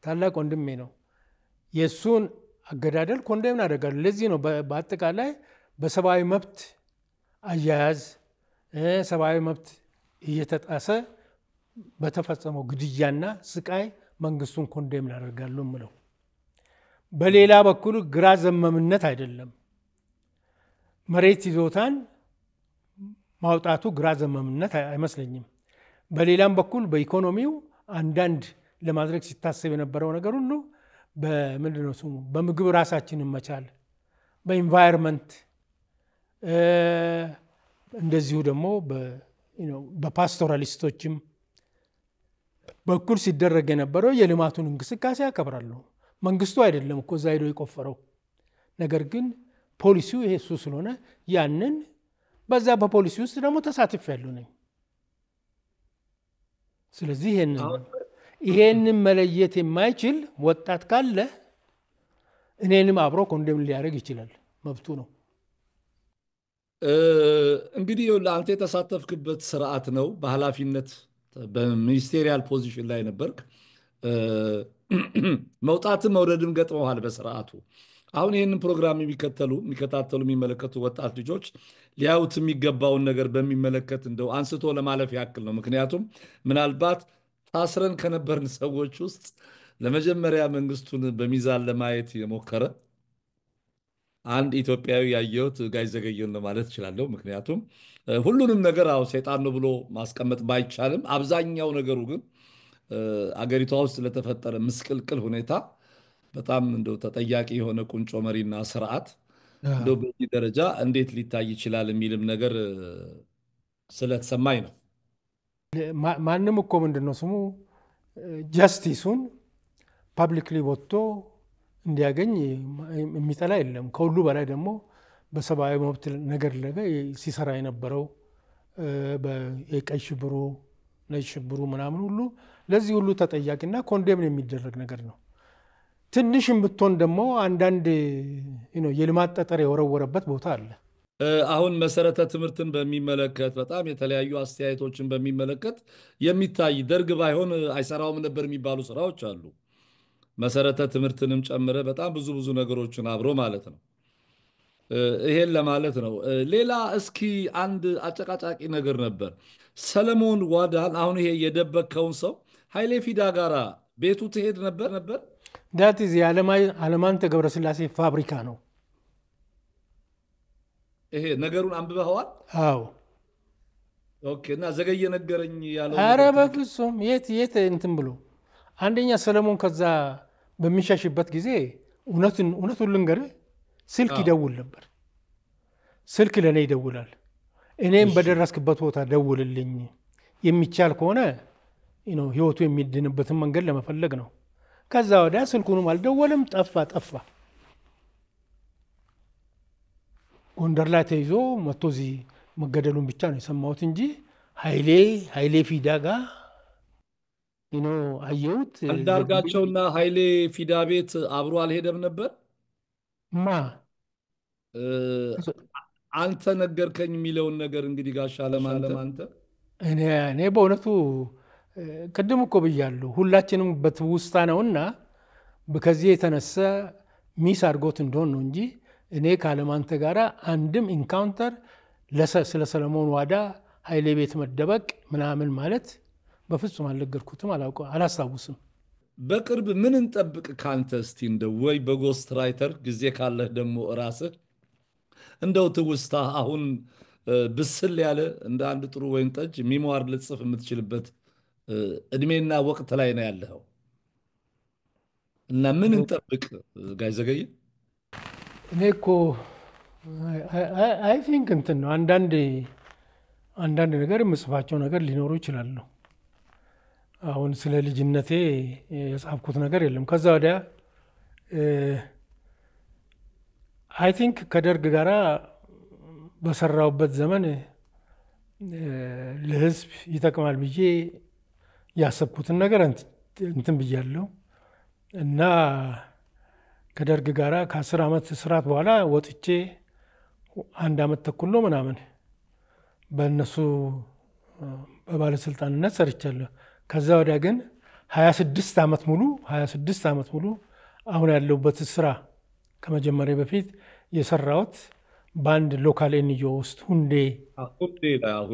ታላቅ ወንድሜ ነው። የእሱን አገዳደል ኮንዴምን አደርጋለሁ። ለዚህ ነው በአጠቃላይ በሰብአዊ መብት አያያዝ ሰብአዊ መብት እየተጣሰ በተፈጸመው ግድያና ስቃይ መንግስቱን ኮንዴምን አደርጋለሁ የምለው። በሌላ በኩል ግራ ዘመምነት አይደለም። መሬት ይዞታን ማውጣቱ ግራ ዘመምነት አይመስለኝም። በሌላም በኩል በኢኮኖሚው አንዳንድ ለማድረግ ሲታሰብ የነበረው ነገር ሁሉ በምንድነው ስሙ በምግብ ራሳችንን መቻል፣ በኢንቫይሮንመንት እንደዚሁ ደግሞ በፓስቶራሊስቶችም በኩል ሲደረግ የነበረው የልማቱን እንቅስቃሴ ያከብራለሁ። መንግስቱ አይደለም እኮ እዛ ሄዶ የቆፈረው ነገር ግን ፖሊሲው ይሄ እሱ ስለሆነ ያንን በዛ በፖሊሲ ውስጥ ደግሞ ተሳትፌያለሁ ነኝ። ስለዚህ ይሄንን መለየት የማይችል ወጣት ካለ እኔንም አብሮ ኮንዴም ሊያደርግ ይችላል፣ መብቱ ነው። እንግዲህ ለአንተ የተሳተፍክበት ስርዓት ነው። በኃላፊነት በሚኒስቴሪያል ፖዚሽን ላይ ነበርክ። መውጣትም መውረድም ገጥመዋል በስርዓቱ። አሁን ይህንን ፕሮግራም የሚከታተሉ የሚመለከቱ ወጣት ልጆች ሊያዩት የሚገባውን ነገር በሚመለከት እንደው አንስቶ ለማለፍ ያክል ነው። ምክንያቱም ምናልባት ታስረን ከነበርን ሰዎች ውስጥ ለመጀመሪያ መንግስቱን በሚዛን ለማየት የሞከረ አንድ ኢትዮጵያዊ ያየሁት ጋሽ ዘገየን ነው ማለት እችላለሁ። ምክንያቱም ሁሉንም ነገር ሰይጣን ነው ብሎ ማስቀመጥ ባይቻልም አብዛኛው ነገሩ ግን አገሪቷ ውስጥ ለተፈጠረ ምስቅልቅል ሁኔታ በጣም እንደው ተጠያቂ የሆነ ቁንጮ መሪና ስርዓት እንደው በዚህ ደረጃ እንዴት ሊታይ ይችላል የሚልም ነገር ስለተሰማኝ ነው። ማንም እኮ ምንድነው ስሙ ጃስቲሱን ፐብሊክሊ ወጥቶ እንዲያገኝ የሚጠላ የለም። ከሁሉ በላይ ደግሞ በሰብአዊ መብት ነገር ሲሰራ የነበረው በቀይ ሽብሩ ነጭ ሽብሩ ምናምን ሁሉ ለዚህ ሁሉ ተጠያቂና ኮንዴምን የሚደረግ ነገር ነው። ትንሽም ብትሆን ደግሞ አንዳንድ የልማት ጠጠር የወረወረበት ቦታ አለ። አሁን መሰረተ ትምህርትን በሚመለከት በጣም የተለያዩ አስተያየቶችን በሚመለከት የሚታይ ደርግ ባይሆን አይሰራውም ነበር የሚባሉ ስራዎች አሉ። መሰረተ ትምህርትንም ጨምረ በጣም ብዙ ነገሮችን አብሮ ማለት ነው። ይሄን ለማለት ነው። ሌላ እስኪ አንድ አጨቃጫቂ ነገር ነበር። ሰለሞን ዋዳን አሁን ይሄ የደበከውን ሰው ኃይሌ ፊዳ ጋራ ቤቱ ትሄድ ነበር። ዳት ኢዝ የአለማንተ ገብረስላሴ ፋብሪካ ነው። ይሄ ነገሩን አንብበኸዋል? አዎ። ኦኬ። እና ዘገየ ነገረኝ ያለው አረ ነገር በፍጹም የት እንትን ብሎ አንደኛ ሰለሞን ከዛ በሚሸሽበት ጊዜ እውነቱን ልንገርህ ስልክ አዎ። ይደውል ነበር። ስልክ ለእኔ ይደውላል። እኔም በደረስክበት ቦታ ደውልልኝ፣ የሚቻል ከሆነ ህይወቱ የሚድንበትን መንገድ ለመፈለግ ነው። ከዛ ወዲያ ስልኩንም አልደወልም፣ ጠፋ። ጎንደር ላይ ተይዞ መጥቶ እዚህ መገደሉን ብቻ ነው የሰማሁት እንጂ ኃይሌ ፊዳ ጋር አየሁት። አንዳርጋቸውና ኃይሌ ፊዳ ቤት አብሮ አልሄደም ነበር? ማ እ፣ አንተ ነገርከኝ የሚለውን ነገር እንግዲህ ጋሻ ለማንተ እኔ በእውነቱ ቅድም እኮ ብያለሁ፣ ሁላችንም በትውስታ ነውና ከዚህ የተነሳ ሚስ አድርጎት እንደሆን ነው እንጂ እኔ ከአለማንተ ጋር አንድም ኢንካውንተር ስለ ሰለሞን ዋዳ ኃይሌ ቤት መደበቅ ምናምን ማለት በፍጹም አልነገርኩትም፣ አላስታውስም። በቅርብ ምን እንጠብቅ ካንተ? እስቲ እንደው ወይ በጎስት ራይተር ጊዜ ካለህ ደግሞ ራስህ እንደው ትውስታ አሁን ብስል ያለ እንደ አንድ ጥሩ ወይን ጠጅ ሚሞር ልጽፍ የምትችልበት እድሜና ወቅት ላይ ነው ያለኸው እና ምን እንጠብቅ ጋሽ ዘገየ? እኔ እኮ አይ ቲንክ እንትን ነው አንዳንድ ነገር የምጽፋቸው ነገር ሊኖሩ ይችላሉ። አሁን ስለ ልጅነቴ የጻፍኩት ነገር የለም። ከዛ ወዲያ አይ ቲንክ ከደርግ ጋር በሰራውበት ዘመን ለህዝብ ይጠቅማል ብዬ ያሰብኩትን ነገር እንትን ብያለሁ እና ከደርግ ጋር ከ10 ዓመት እስራት በኋላ ወጥቼ 1 ዓመት ተኩል ነው ምናምን በእነሱ በባለስልጣንነት ሰርቻለሁ። ከዛ ወዲያ ግን 26 ዓመት ሙሉ አሁን ያለሁበት ስራ ከመጀመሪያ በፊት የሰራሁት በአንድ ሎካል ኤንጂኦ ውስጥ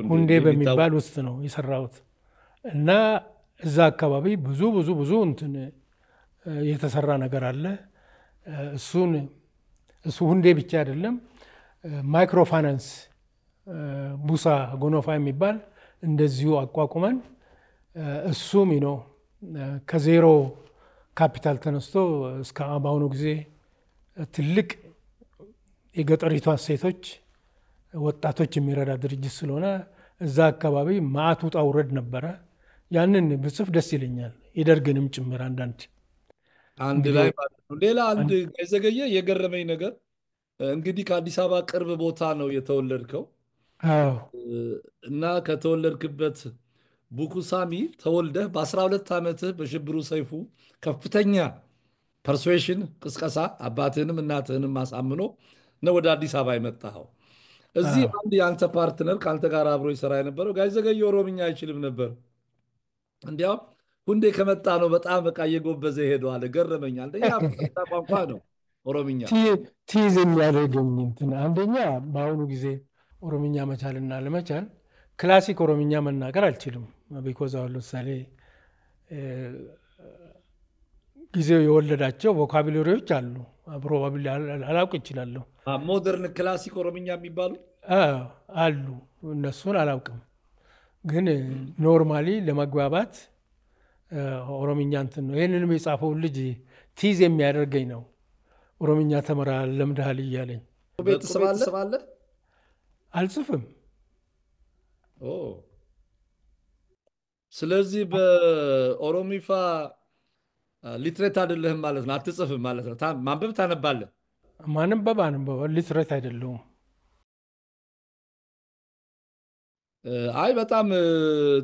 ሁንዴ በሚባል ውስጥ ነው የሰራሁት እና እዛ አካባቢ ብዙ እንትን የተሰራ ነገር አለ። እሱ ሁንዴ ብቻ አይደለም፣ ማይክሮ ፋይናንስ ቡሳ ጎኖፋ የሚባል እንደዚሁ አቋቁመን እሱም ከዜሮ ካፒታል ተነስቶ እስከ በአሁኑ ጊዜ ትልቅ የገጠሪቷ ሴቶች ወጣቶች የሚረዳ ድርጅት ስለሆነ እዛ አካባቢ ማዕት ውጣ ውረድ ነበረ። ያንን ብጽፍ ደስ ይለኛል፣ የደርግንም ጭምር አንድ ላይ ማለት ነው። ሌላ አንድ ጋሽ ዘገየ የገረመኝ ነገር እንግዲህ ከአዲስ አበባ ቅርብ ቦታ ነው የተወለድከው እና ከተወለድክበት ቡኩሳሚ ተወልደህ በ12 ዓመትህ በሽብሩ ሰይፉ ከፍተኛ ፐርሱዌሽን ቅስቀሳ አባትህንም እናትህንም አሳምኖ ነው ወደ አዲስ አበባ የመጣኸው። እዚህ አንድ የአንተ ፓርትነር ከአንተ ጋር አብሮ ይሰራ የነበረው ጋሽ ዘገየ ኦሮምኛ አይችልም ነበር። እንዲያውም ሁንዴ ከመጣ ነው በጣም በቃ እየጎበዘ ሄደዋል። ገረመኝ። አንደኛ ቋንቋ ነው ኦሮምኛ ቲዝ የሚያደርገኝ እንትን አንደኛ በአሁኑ ጊዜ ኦሮምኛ መቻልና ለመቻል ክላሲክ ኦሮምኛ መናገር አልችልም። ቢኮዝ አሁን ለምሳሌ ጊዜው የወለዳቸው ቮካቡላሪዎች አሉ። ፕሮባብሊ አላውቅ ይችላለሁ። ሞደርን ክላሲክ ኦሮምኛ የሚባሉ አሉ። እነሱን አላውቅም፣ ግን ኖርማሊ ለመግባባት ኦሮምኛ እንትን ነው። ይህንንም የጻፈውን ልጅ ቲዝ የሚያደርገኝ ነው። ኦሮምኛ ተምረሃል ለምደሃል እያለኝ። ቤተሰብ አለ? አልጽፍም። ስለዚህ በኦሮሚፋ ሊትሬት አይደለህም ማለት ነው። አትጽፍም ማለት ነው። ማንበብ ታነባለህ? ማንበብ ሊትሬት አይደለሁም። አይ በጣም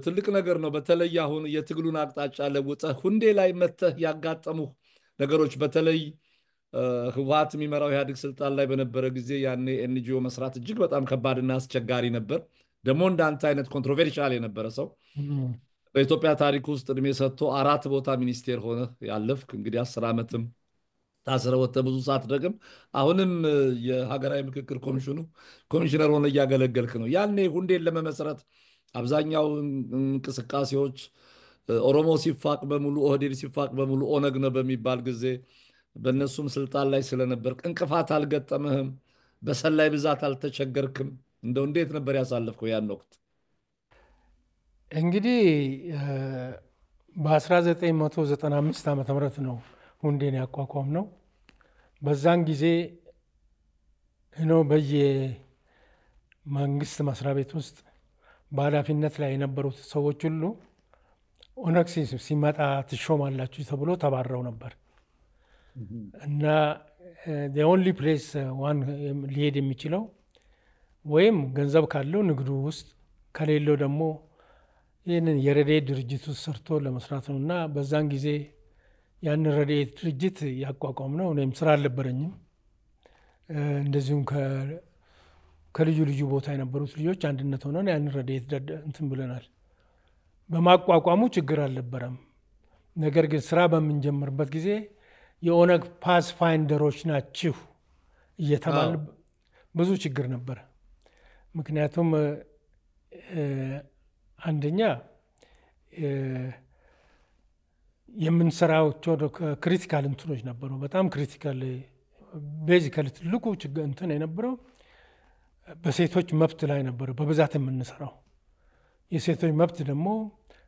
ትልቅ ነገር ነው። በተለይ አሁን የትግሉን አቅጣጫ ለውጠህ ሁንዴ ላይ መተህ ያጋጠሙ ነገሮች፣ በተለይ ህወሓት የሚመራው ኢህአዴግ ስልጣን ላይ በነበረ ጊዜ ያኔ ኤንጂኦ መስራት እጅግ በጣም ከባድና አስቸጋሪ ነበር። ደግሞ እንዳንተ አይነት ኮንትሮቨርሻል የነበረ ሰው በኢትዮጵያ ታሪክ ውስጥ እድሜ ሰጥቶ 4 ቦታ ሚኒስቴር ሆነ ያለፍክ እንግዲህ 10 ዓመትም ታስረ ወጥተህ ብዙ ሰዓት ደግም አሁንም የሀገራዊ ምክክር ኮሚሽኑ ኮሚሽነር ሆነ እያገለገልክ ነው። ያኔ ሁንዴን ለመመስረት አብዛኛው እንቅስቃሴዎች ኦሮሞ ሲፋቅ በሙሉ ኦህዴድ ሲፋቅ በሙሉ ኦነግ ነው በሚባል ጊዜ በእነሱም ስልጣን ላይ ስለነበር እንቅፋት አልገጠምህም? በሰላይ ብዛት አልተቸገርክም? እንደው እንዴት ነበር ያሳለፍከው ያን ወቅት? እንግዲህ በ1995 ዓ.ም ነው ሁንዴን ያቋቋም ነው። በዛን ጊዜ በየመንግስት መስሪያ ቤት ውስጥ በኃላፊነት ላይ የነበሩት ሰዎች ሁሉ ኦነግ ሲመጣ ትሾማላችሁ ተብሎ ተባረው ነበር እና the only place ሊሄድ የሚችለው ወይም ገንዘብ ካለው ንግዱ ውስጥ ከሌለው ደግሞ ይህንን የረድኤት ድርጅት ውስጥ ሰርቶ ለመስራት ነው እና በዛን ጊዜ ያንን ረድኤት ድርጅት ያቋቋም ነው። እኔም ስራ አልነበረኝም። እንደዚሁም ከልዩ ልዩ ቦታ የነበሩት ልጆች አንድነት ሆነን ያንን ረድኤት እንትን ብለናል። በማቋቋሙ ችግር አልነበረም። ነገር ግን ስራ በምንጀምርበት ጊዜ የኦነግ ፓስ ፋይንደሮች ናችሁ እየተባለ ብዙ ችግር ነበር። ምክንያቱም አንደኛ የምንሰራቸው ክሪቲካል እንትኖች ነበሩ። በጣም ክሪቲካል ቤዚካሊ ትልቁ ችግር እንትን የነበረው በሴቶች መብት ላይ ነበር በብዛት የምንሰራው። የሴቶች መብት ደግሞ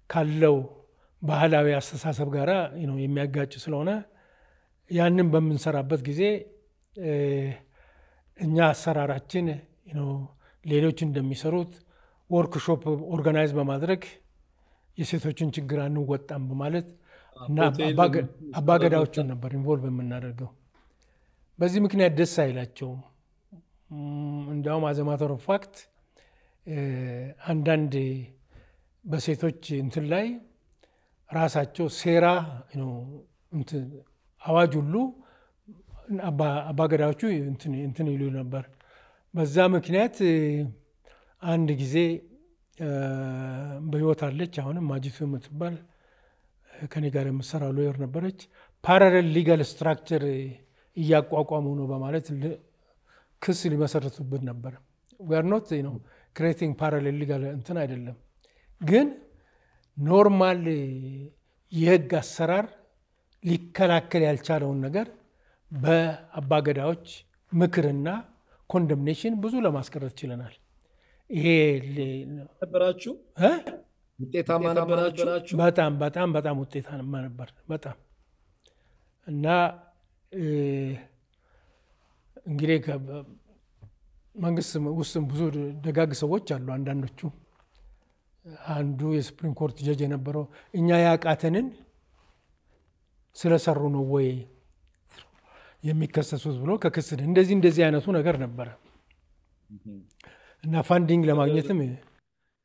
ካለው ባህላዊ አስተሳሰብ ጋር የሚያጋጭ ስለሆነ ያንን በምንሰራበት ጊዜ እኛ አሰራራችን ሌሎች እንደሚሰሩት ወርክሾፕ ኦርጋናይዝ በማድረግ የሴቶችን ችግር አንወጣም በማለት እና አባገዳዎችን ነበር ኢንቮልቭ የምናደርገው። በዚህ ምክንያት ደስ አይላቸውም። እንዲያውም አዝ ኤ ማተር ኦፍ ፋክት አንዳንድ በሴቶች እንትን ላይ ራሳቸው ሴራ አዋጅ ሁሉ አባገዳዎቹ እንትን ይሉ ነበር። በዛ ምክንያት አንድ ጊዜ በህይወት አለች አሁንም ማጂቱ የምትባል ከኔ ጋር የምትሰራ ሎየር ነበረች። ፓራሌል ሊጋል ስትራክቸር እያቋቋሙ ነው በማለት ክስ ሊመሰረቱብን ነበር። we are not creating parallel legal እንትን አይደለም፣ ግን ኖርማል የህግ አሰራር ሊከላከል ያልቻለውን ነገር በአባገዳዎች ምክርና ኮንደምኔሽን ብዙ ለማስቀረት ችለናል። ይሄ ነበራችሁ ውጤታማ ነበራችሁ? በጣም በጣም በጣም ውጤታማ ነበር በጣም። እና እንግዲህ መንግስት ውስጥም ብዙ ደጋግ ሰዎች አሉ። አንዳንዶቹ አንዱ የሱፕሪም ኮርት ጀጅ የነበረው እኛ ያቃተንን ስለሰሩ ነው ወይ የሚከሰሱት ብሎ ከክስ እንደዚህ አይነቱ ነገር ነበረ። እና ፋንዲንግ ለማግኘትም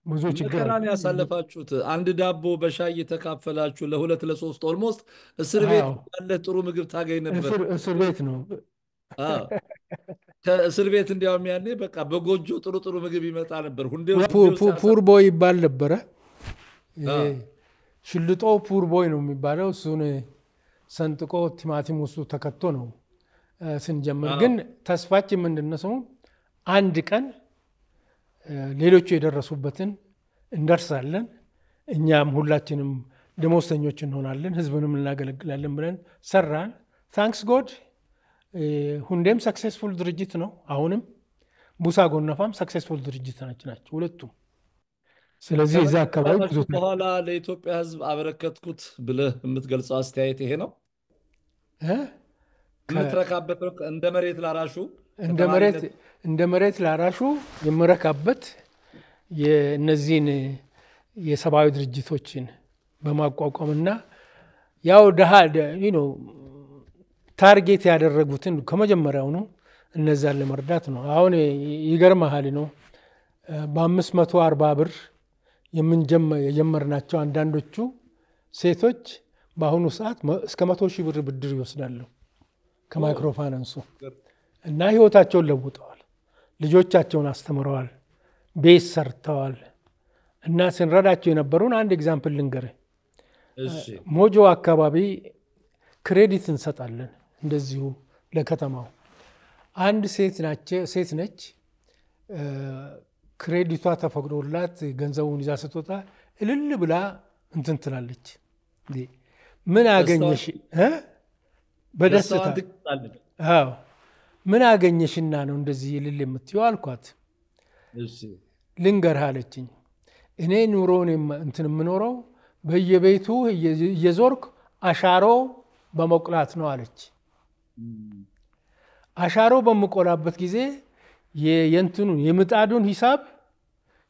ብዙ ችግር ነው ያሳለፋችሁት። አንድ ዳቦ በሻይ የተካፈላችሁ ለሁለት ለሶስት ኦልሞስት እስር ቤት ያለ ጥሩ ምግብ ታገኝ ነበር። እስር ቤት ነው። ከእስር ቤት እንዲያውም ያኔ በቃ በጎጆ ጥሩ ጥሩ ምግብ ይመጣ ነበር። ፑር ቦይ ይባል ነበረ። ሽልጦ ፑር ቦይ ነው የሚባለው። እሱን ሰንጥቆ ቲማቲም ውስጡ ተከቶ ነው ስንጀምር። ግን ተስፋችን ምንድነው? አንድ ቀን ሌሎቹ የደረሱበትን እንደርሳለን፣ እኛም ሁላችንም ደሞዝተኞች እንሆናለን፣ ህዝብንም እናገለግላለን ብለን ሰራን። ታንክስ ጎድ ሁንዴም ሰክሴስፉል ድርጅት ነው። አሁንም ቡሳ ጎነፋም ሰክሴስፉል ድርጅት ናቸው ሁለቱም። ስለዚህ እዛ አካባቢ ብዙ በኋላ ለኢትዮጵያ ህዝብ አበረከትኩት ብለህ የምትገልጸው አስተያየት ይሄ ነው? የምትረካበት እንደ መሬት ላራሹ እንደ መሬት ላራሹ የምረካበት የእነዚህን የሰብአዊ ድርጅቶችን በማቋቋምና ያው ደሃ ታርጌት ያደረጉትን ከመጀመሪያውኑ እነዛን ለመርዳት ነው። አሁን ይገርምሃል ነው በ540 ብር የጀመርናቸው አንዳንዶቹ ሴቶች በአሁኑ ሰዓት እስከ 100,000 ብር ብድር ይወስዳሉ ከማይክሮ ፋይናንሱ እና ህይወታቸውን ለውጠዋል፣ ልጆቻቸውን አስተምረዋል፣ ቤት ሰርተዋል። እና ስንረዳቸው የነበሩን አንድ ኤግዛምፕል ልንገርህ። ሞጆ አካባቢ ክሬዲት እንሰጣለን እንደዚሁ ለከተማው። አንድ ሴት ነች፣ ክሬዲቷ ተፈቅዶላት ገንዘቡን ይዛ ስትወጣ እልል ብላ እንትን ትላለች ምን አገኘሽ በደስታ አዎ ምን አገኘሽና ነው እንደዚህ ይልል የምትይው አልኳት እሺ ልንገርህ አለችኝ እኔ ኑሮን እንትን የምኖረው በየቤቱ እየዞርኩ አሻሮ በመቁላት ነው አለች አሻሮ በመቆላበት ጊዜ የእንትኑን የምጣዱን ሂሳብ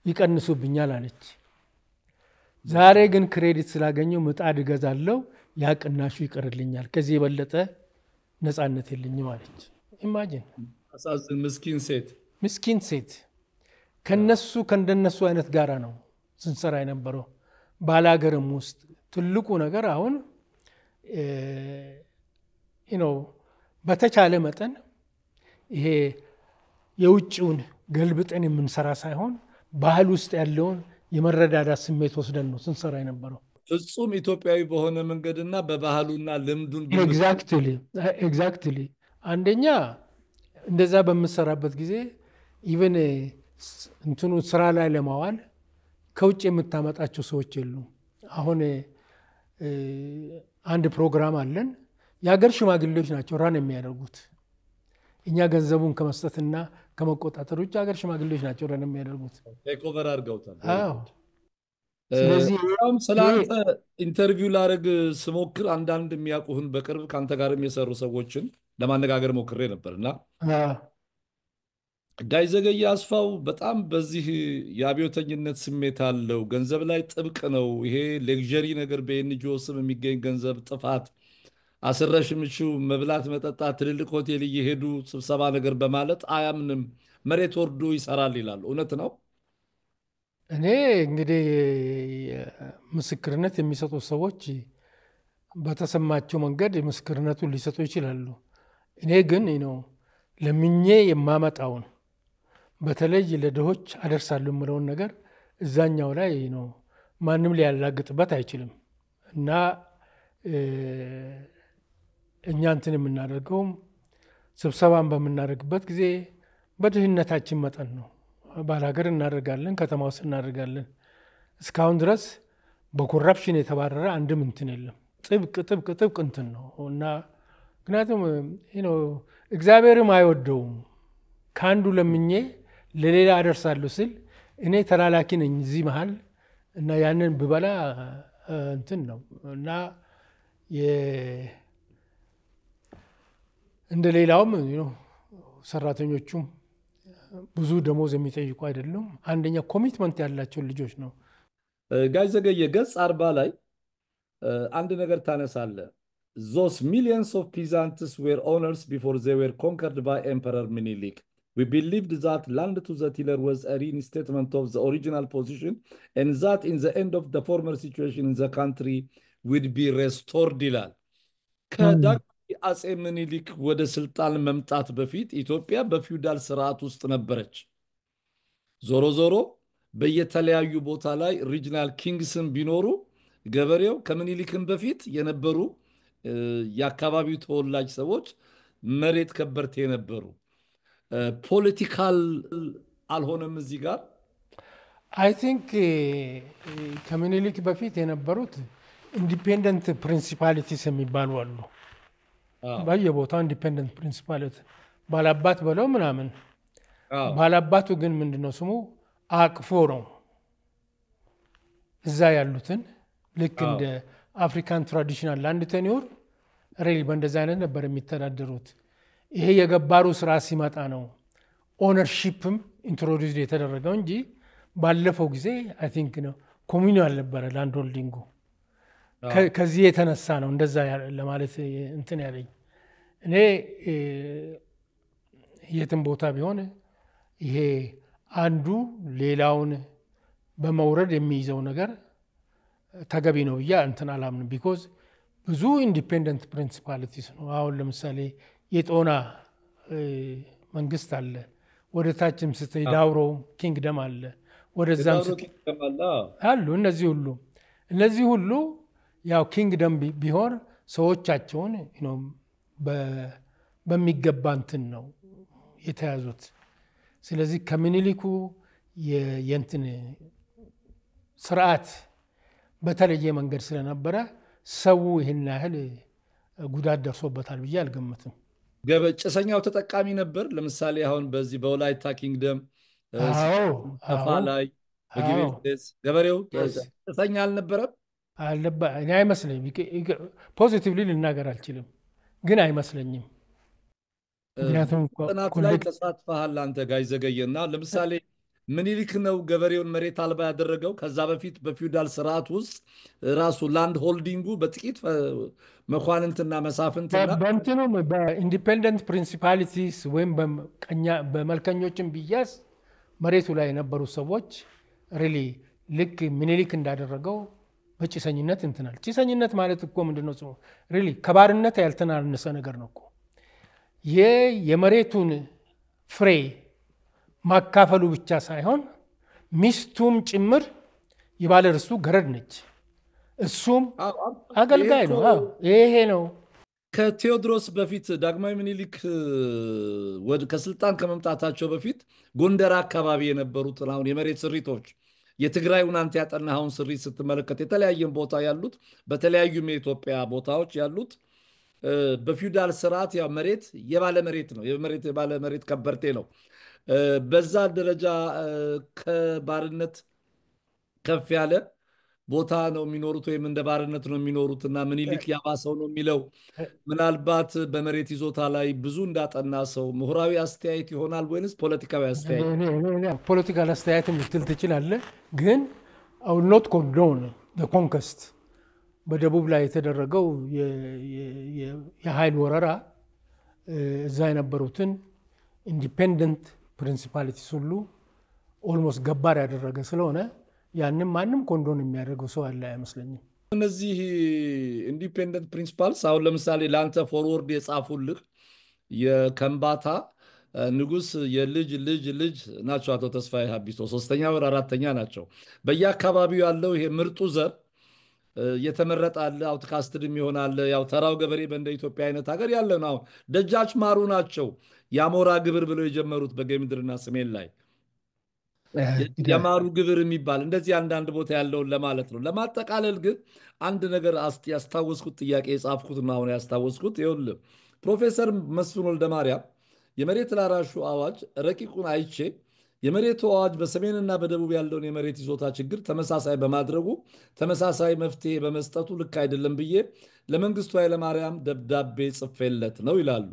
ይቀንሱብኛል አለች ዛሬ ግን ክሬዲት ስላገኘው ምጣድ ገዛለው ያቅናሹ ይቀርልኛል ከዚህ የበለጠ ነፃነት የለኝም አለች ኢማጂን አሳዝን ምስኪን ሴት ከነሱ ከእንደነሱ አይነት ጋራ ነው ስንሰራ የነበረው ባላገርም ውስጥ ትልቁ ነገር አሁን በተቻለ መጠን ይሄ የውጭውን ገልብጠን የምንሰራ ሳይሆን ባህል ውስጥ ያለውን የመረዳዳት ስሜት ወስደን ነው ስንሰራ የነበረው ፍጹም ኢትዮጵያዊ በሆነ መንገድና በባህሉና ልምዱን ኤግዛክትሊ አንደኛ እንደዛ በምሰራበት ጊዜ ኢቨን እንትኑ ስራ ላይ ለማዋል ከውጭ የምታመጣቸው ሰዎች የሉም አሁን አንድ ፕሮግራም አለን የሀገር ሽማግሌዎች ናቸው ራን የሚያደርጉት እኛ ገንዘቡን ከመስጠትና ከመቆጣጠር ውጭ ሀገር ሽማግሌዎች ናቸው ራን የሚያደርጉት ቴክኦቨር አድርገውታል አዎ ስለዚህ ስላንተ ኢንተርቪው ላደርግ ስሞክር አንዳንድ የሚያውቁህን በቅርብ ከአንተ ጋርም የሰሩ ሰዎችን ለማነጋገር ሞክሬ ነበርና ጋይ ዘገየ አስፋው በጣም በዚህ የአብዮተኝነት ስሜት አለው ገንዘብ ላይ ጥብቅ ነው ይሄ ሌክዠሪ ነገር በኤንጂኦ ስም የሚገኝ ገንዘብ ጥፋት አስረሽምቹ መብላት መጠጣት ትልልቅ ሆቴል እየሄዱ ስብሰባ ነገር በማለት አያምንም መሬት ወርዶ ይሰራል ይላል እውነት ነው እኔ እንግዲህ ምስክርነት የሚሰጡ ሰዎች በተሰማቸው መንገድ ምስክርነቱን ሊሰጡ ይችላሉ እኔ ግን ለምኜ የማመጣውን በተለይ ለድሆች አደርሳለሁ የምለውን ነገር እዛኛው ላይ ማንም ሊያላግጥበት አይችልም እና እኛ እንትን የምናደርገው ስብሰባን በምናደርግበት ጊዜ በድህነታችን መጠን ነው ባላገር እናደርጋለን ከተማ ውስጥ እናደርጋለን እስካሁን ድረስ በኮራፕሽን የተባረረ አንድም እንትን የለም ጥብቅ እንትን ነው እና ምክንያቱም እግዚአብሔርም አይወደውም ከአንዱ ለምኜ ለሌላ አደርሳለሁ ስል እኔ ተላላኪ ነኝ እዚህ መሃል እና ያንን ብበላ እንትን ነው እና እንደ ሌላውም ሰራተኞቹም ብዙ ደሞዝ የሚጠይቁ አይደሉም አንደኛ ኮሚትመንት ያላቸው ልጆች ነው ጋይ ዘገየ ገጽ 40 ላይ አንድ ነገር ታነሳለ those millions of peasants were owners before they were conquered by Emperor Minilik we believed that land to the tiller was a reinstatement of the original position and that in the end of the former situation in the country would be restored ይላል አጼ ምኒልክ ወደ ስልጣን መምጣት በፊት ኢትዮጵያ በፊውዳል ስርዓት ውስጥ ነበረች ዞሮ ዞሮ በየተለያዩ ቦታ ላይ ሪጂናል ኪንግስም ቢኖሩ ገበሬው ከምኒልክም በፊት የነበሩ የአካባቢው ተወላጅ ሰዎች መሬት ከበርቴ ነበሩ ፖለቲካል አልሆነም እዚህ ጋር አይ ቲንክ ከምኒልክ በፊት የነበሩት ኢንዲፔንደንት ፕሪንሲፓሊቲስ የሚባሉ አሉ በየቦታው ኢንዲፔንደንት ፕሪንሲፓሊቲ ባላባት በለው ምናምን ባላባቱ ግን ምንድነው ስሙ አቅፎ ነው እዛ ያሉትን ልክ እንደ አፍሪካን ትራዲሽናል ላንድ ቴኒዮር ሬሊ በእንደዛ አይነት ነበር የሚተዳደሩት ይሄ የገባሩ ስራ ሲመጣ ነው ኦነርሺፕም ኢንትሮዲዩስ የተደረገው እንጂ ባለፈው ጊዜ አይ ቲንክ ነው ኮሚኒያል ነበረ ላንድ ሆልዲንጉ ከዚህ የተነሳ ነው እንደዛ ለማለት እንትን ያለኝ እኔ የትም ቦታ ቢሆን ይሄ አንዱ ሌላውን በመውረድ የሚይዘው ነገር ተገቢ ነው ያ እንትን አላምንም ቢኮዝ ብዙ ኢንዲፔንደንት ፕሪንሲፓሊቲስ ነው አሁን ለምሳሌ የጦና መንግስት አለ ወደ ታችም ስትይ ዳውሮ ኪንግደም አለ ወደዛም አሉ እነዚህ ሁሉ ያው ኪንግደም ቢሆን ሰዎቻቸውን በሚገባ እንትን ነው የተያዙት ስለዚህ ከምኒልኩ የእንትን ስርዓት በተለየ መንገድ ስለነበረ ሰው ይህን ያህል ጉዳት ደርሶበታል ብዬ አልገምትም። ጭሰኛው ተጠቃሚ ነበር። ለምሳሌ አሁን በዚህ በወላይታ ኪንግደም አዎ ከፋ አዎ ላይ በጊቤ አዎ ስቴትስ ገበሬው yes ጭሰኛ አልነበረም። እኔ አይመስለኝም። ፖዚቲቭሊ ልናገር አልችልም፣ ግን አይመስለኝም። ምክንያቱም ጥናት ላይ ተሳትፈሃል አንተ ጋር ዘገየና፣ ለምሳሌ ምኒልክ ነው ገበሬውን መሬት አልባ ያደረገው። ከዛ በፊት በፊውዳል ስርዓት ውስጥ ራሱ ላንድ ሆልዲንጉ በጥቂት መኳንንትና መሳፍንትና በእንትኑ በኢንዲፔንደንት ፕሪንሲፓሊቲስ ወይም በመልከኞችን ቢያዝ መሬቱ ላይ የነበሩ ሰዎች ሪሊ ልክ ምኒልክ እንዳደረገው በጭሰኝነት እንትናል። ጭሰኝነት ማለት እኮ ምንድነው? ጽሁ ሪሊ ከባርነት ያልተናነሰ ነገር ነው እኮ። የመሬቱን ፍሬ ማካፈሉ ብቻ ሳይሆን ሚስቱም ጭምር የባለ ርስቱ ገረድ ነች፣ እሱም አገልጋይ ነው። ይሄ ነው። ከቴዎድሮስ በፊት ዳግማዊ ምኒልክ ከስልጣን ከመምጣታቸው በፊት ጎንደር አካባቢ የነበሩትን አሁን የመሬት ስሪቶች የትግራዩን አንተ ያጠናኸውን ስሪት ስትመለከት የተለያየን ቦታ ያሉት በተለያዩም የኢትዮጵያ ቦታዎች ያሉት በፊውዳል ስርዓት ያው መሬት የባለ መሬት ነው። የባለ መሬት ከበርቴ ነው። በዛ ደረጃ ከባርነት ከፍ ያለ ቦታ ነው የሚኖሩት ወይም እንደ ባርነት ነው የሚኖሩት እና ምኒልክ ያባሰው ነው የሚለው ምናልባት በመሬት ይዞታ ላይ ብዙ እንዳጠና ሰው ምሁራዊ አስተያየት ይሆናል ወይንስ ፖለቲካዊ አስተያየት? ፖለቲካል አስተያየትም ልትል ትችላለህ፣ ግን አው ኖት ኮንዶን ኮንከስት በደቡብ ላይ የተደረገው የኃይል ወረራ እዛ የነበሩትን ኢንዲፔንደንት ፕሪንሲፓሊቲስ ሁሉ ኦልሞስት ገባር ያደረገ ስለሆነ ያንም ማንም ኮንዶን የሚያደርገው ሰው አለ አይመስለኝም። እነዚህ ኢንዲፔንደንት ፕሪንሲፓልስ አሁን ለምሳሌ ለአንተ ፎርወርድ የጻፉልህ የከምባታ ንጉስ የልጅ ልጅ ልጅ ናቸው። አቶ ተስፋዬ ሀቢሶ ሶስተኛ ወር አራተኛ ናቸው። በየአካባቢው ያለው ይሄ ምርጡ ዘር የተመረጠ አለ፣ አውትካስትድም ይሆናል። ያው ተራው ገበሬ በእንደ ኢትዮጵያ አይነት ሀገር ያለ ነው። አሁን ደጃች ማሩ ናቸው የአሞራ ግብር ብለው የጀመሩት በጌምድርና ሰሜን ላይ የማሩ ግብር የሚባል እንደዚህ አንዳንድ ቦታ ያለውን ለማለት ነው። ለማጠቃለል ግን አንድ ነገር ያስታወስኩት ጥያቄ የጻፍኩት እና አሁን ያስታወስኩት ይኸውልህ፣ ፕሮፌሰር መስፍን ወልደማርያም የመሬት ላራሹ አዋጅ ረቂቁን አይቼ የመሬቱ አዋጅ በሰሜንና በደቡብ ያለውን የመሬት ይዞታ ችግር ተመሳሳይ በማድረጉ ተመሳሳይ መፍትሄ በመስጠቱ ልክ አይደለም ብዬ ለመንግስቱ ኃይለማርያም ደብዳቤ ጽፌለት ነው ይላሉ።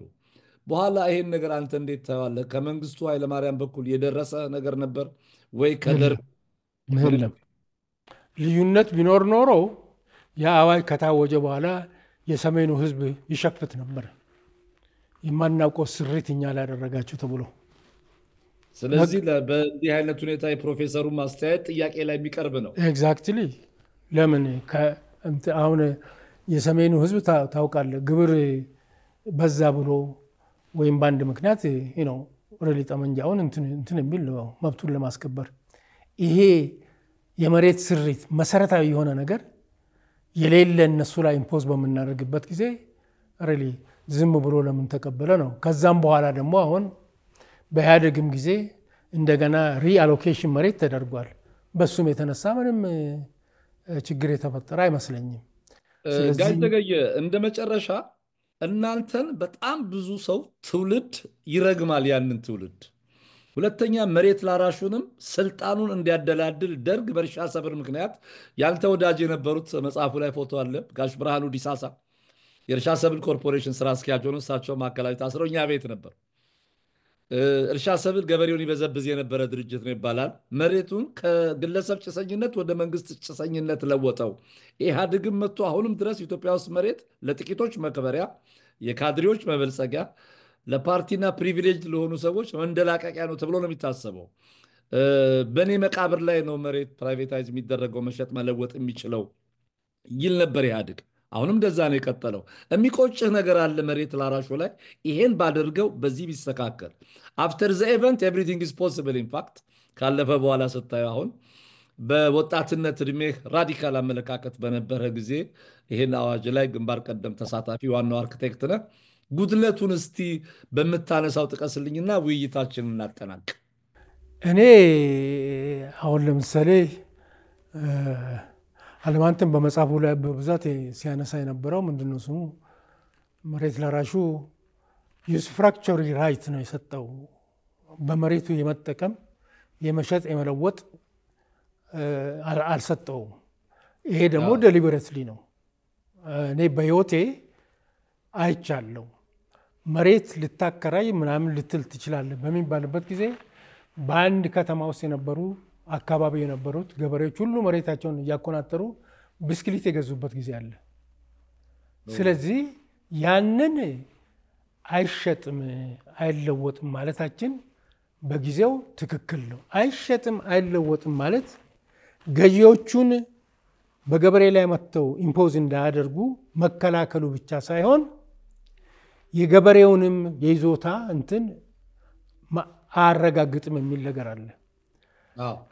በኋላ ይሄን ነገር አንተ እንዴት ታየዋለህ? ከመንግስቱ ኃይለማርያም በኩል የደረሰ ነገር ነበር ወይ? ከደርግ ልዩነት ቢኖር ኖሮ የአዋጅ ከታወጀ በኋላ የሰሜኑ ህዝብ ይሸፍት ነበር። የማናውቀው ስሪት እኛ ላደረጋችሁ ተብሎ። ስለዚህ በዚህ አይነት ሁኔታ የፕሮፌሰሩ ማስተያየት ጥያቄ ላይ የሚቀርብ ነው። ኤግዛክትሊ። ለምን አሁን የሰሜኑ ህዝብ ታውቃለህ ግብር በዛ ብሎ ወይም በአንድ ምክንያት ነው ሬሊ ጠመንጃውን እንትን የሚል መብቱን ለማስከበር ይሄ የመሬት ስሪት መሰረታዊ የሆነ ነገር የሌለ እነሱ ላይ ኢምፖዝ በምናደርግበት ጊዜ ሬሊ ዝም ብሎ ለምን ተቀበለ ነው። ከዛም በኋላ ደግሞ አሁን በኢህአዴግም ጊዜ እንደገና ሪአሎኬሽን መሬት ተደርጓል። በሱም የተነሳ ምንም ችግር የተፈጠረ አይመስለኝም። ጋሽ ዘገየ እንደ መጨረሻ እናንተን በጣም ብዙ ሰው ትውልድ ይረግማል ያንን ትውልድ። ሁለተኛ መሬት ላራሹንም ስልጣኑን እንዲያደላድል ደርግ በእርሻ ሰብር ምክንያት ያንተ ወዳጅ የነበሩት መጽሐፉ ላይ ፎቶ አለ ጋሽ ብርሃኑ ዲሳሳ የእርሻ ሰብል ኮርፖሬሽን ስራ አስኪያጅ ሆነው እሳቸው ማዕከላዊ ታስረው እኛ ቤት ነበር። እርሻ ሰብል ገበሬውን ይበዘብዝ የነበረ ድርጅት ነው ይባላል። መሬቱን ከግለሰብ ጭሰኝነት ወደ መንግስት ጭሰኝነት ለወጠው። ኢህአዴግም መጥቶ አሁንም ድረስ ኢትዮጵያ ውስጥ መሬት ለጥቂቶች መከበሪያ፣ የካድሬዎች መበልጸጊያ፣ ለፓርቲና ፕሪቪሌጅ ለሆኑ ሰዎች መንደላቀቂያ ነው ተብሎ ነው የሚታሰበው። በእኔ መቃብር ላይ ነው መሬት ፕራይቬታይዝ የሚደረገው መሸጥ መለወጥ የሚችለው ይል ነበር ኢህአዴግ። አሁንም እንደዛ ነው የቀጠለው። የሚቆጭህ ነገር አለ መሬት ላራሹ ላይ ይሄን ባደርገው በዚህ ቢስተካከል አፍተር ዘ ኤቨንት ኤቭሪቲንግ ኢዝ ፖሲብል። ኢንፋክት ካለፈ በኋላ ስታዩ አሁን በወጣትነት እድሜህ ራዲካል አመለካከት በነበረ ጊዜ ይሄን አዋጅ ላይ ግንባር ቀደም ተሳታፊ ዋናው አርክቴክት ነህ። ጉድለቱን እስቲ በምታነሳው ጥቀስልኝና ውይይታችንን እናጠናቅ። እኔ አሁን ለምሳሌ አለማንተም በመጽሐፉ ላይ በብዛት ሲያነሳ የነበረው ምንድነው ስሙ መሬት ላራሹ ዩስፍራክቸሪ ራይት ነው የሰጠው። በመሬቱ የመጠቀም የመሸጥ የመለወጥ አልሰጠውም። ይሄ ደግሞ ዴሊበሬትሊ ነው። እኔ በህይወቴ አይቻለሁ። መሬት ልታከራይ ምናምን ልትል ትችላለህ በሚባልበት ጊዜ በአንድ ከተማ ውስጥ የነበሩ አካባቢ የነበሩት ገበሬዎች ሁሉ መሬታቸውን እያኮናተሩ ብስክሌት የገዙበት ጊዜ አለ። ስለዚህ ያንን አይሸጥም አይለወጥም ማለታችን በጊዜው ትክክል ነው። አይሸጥም አይለወጥም ማለት ገዢዎቹን በገበሬ ላይ መጥተው ኢምፖዝ እንዳያደርጉ መከላከሉ ብቻ ሳይሆን የገበሬውንም የይዞታ እንትን አያረጋግጥም የሚል ነገር አለ።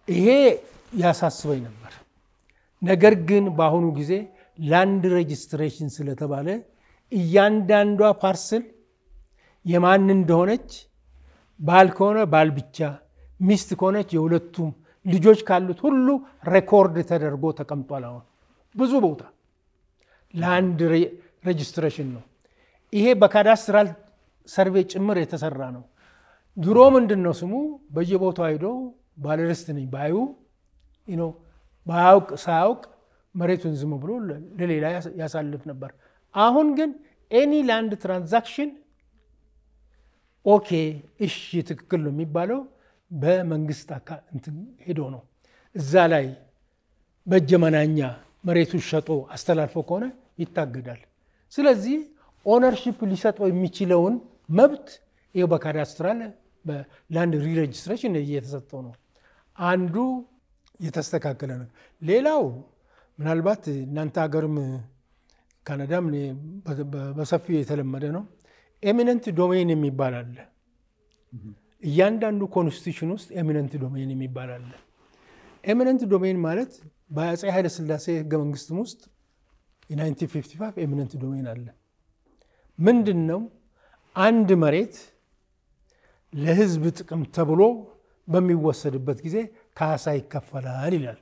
ይሄ ያሳስበኝ ነበር። ነገር ግን በአሁኑ ጊዜ ላንድ ሬጅስትሬሽን ስለተባለ እያንዳንዷ ፓርሰል የማን እንደሆነች ባል ከሆነ ባል ብቻ፣ ሚስት ከሆነች የሁለቱም፣ ልጆች ካሉት ሁሉ ሬኮርድ ተደርጎ ተቀምጧል። አሁን ብዙ ቦታ ላንድ ሬጅስትሬሽን ነው። ይሄ በካዳስትራል ሰርቬይ ጭምር የተሰራ ነው። ድሮ ምንድነው ስሙ በየቦታው ሄዶ ባለርስት ነኝ ባዩ ባያውቅ ሳያውቅ መሬቱን ዝም ብሎ ለሌላ ያሳልፍ ነበር። አሁን ግን ኤኒ ላንድ ትራንዛክሽን ኦኬ እሺ ትክክል ነው የሚባለው በመንግስት እንትን ሄዶ ነው። እዛ ላይ በጀመናኛ መሬቱ ሸጦ አስተላልፎ ከሆነ ይታገዳል። ስለዚህ ኦነርሺፕ ሊሰጠው የሚችለውን መብት ይሄው በካዳስትራል በላንድ ሪሬጅስትሬሽን እየተሰጠው ነው። አንዱ የተስተካከለ ነው። ሌላው ምናልባት እናንተ ሀገርም ካናዳም በሰፊው የተለመደ ነው። ኤሚነንት ዶሜን የሚባል አለ። እያንዳንዱ ኮንስቲቱሽን ውስጥ ኤሚነንት ዶሜን የሚባል አለ። ኤሚነንት ዶሜን ማለት በአፄ ኃይለ ሥላሴ ህገ መንግስትም ውስጥ የ1955 ኤሚነንት ዶሜን አለ። ምንድነው? አንድ መሬት ለህዝብ ጥቅም ተብሎ በሚወሰድበት ጊዜ ካሳ ይከፈላል ይላል።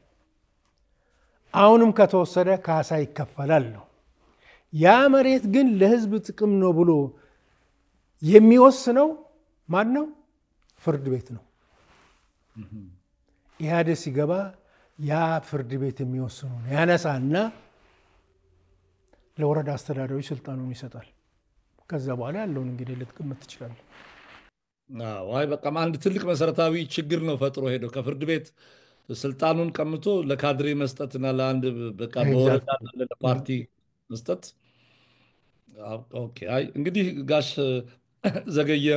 አሁንም ከተወሰደ ካሳ ይከፈላል ነው። ያ መሬት ግን ለህዝብ ጥቅም ነው ብሎ የሚወስነው ማን ነው? ፍርድ ቤት ነው። ኢህአዴግ ሲገባ ያ ፍርድ ቤት የሚወስነው ያነሳና ለወረዳ አስተዳዳሪዎች ስልጣኑን ይሰጣል። ከዛ በኋላ ያለውን እንግዲህ ልትቀመጥ ይችላል። ዋይ በቃ አንድ ትልቅ መሰረታዊ ችግር ነው ፈጥሮ ሄዶ ከፍርድ ቤት ስልጣኑን ቀምቶ ለካድሬ መስጠትና ለአንድ በቃ በወረዳ ለፓርቲ መስጠት። ኦኬ አይ እንግዲህ ጋሽ ዘገየ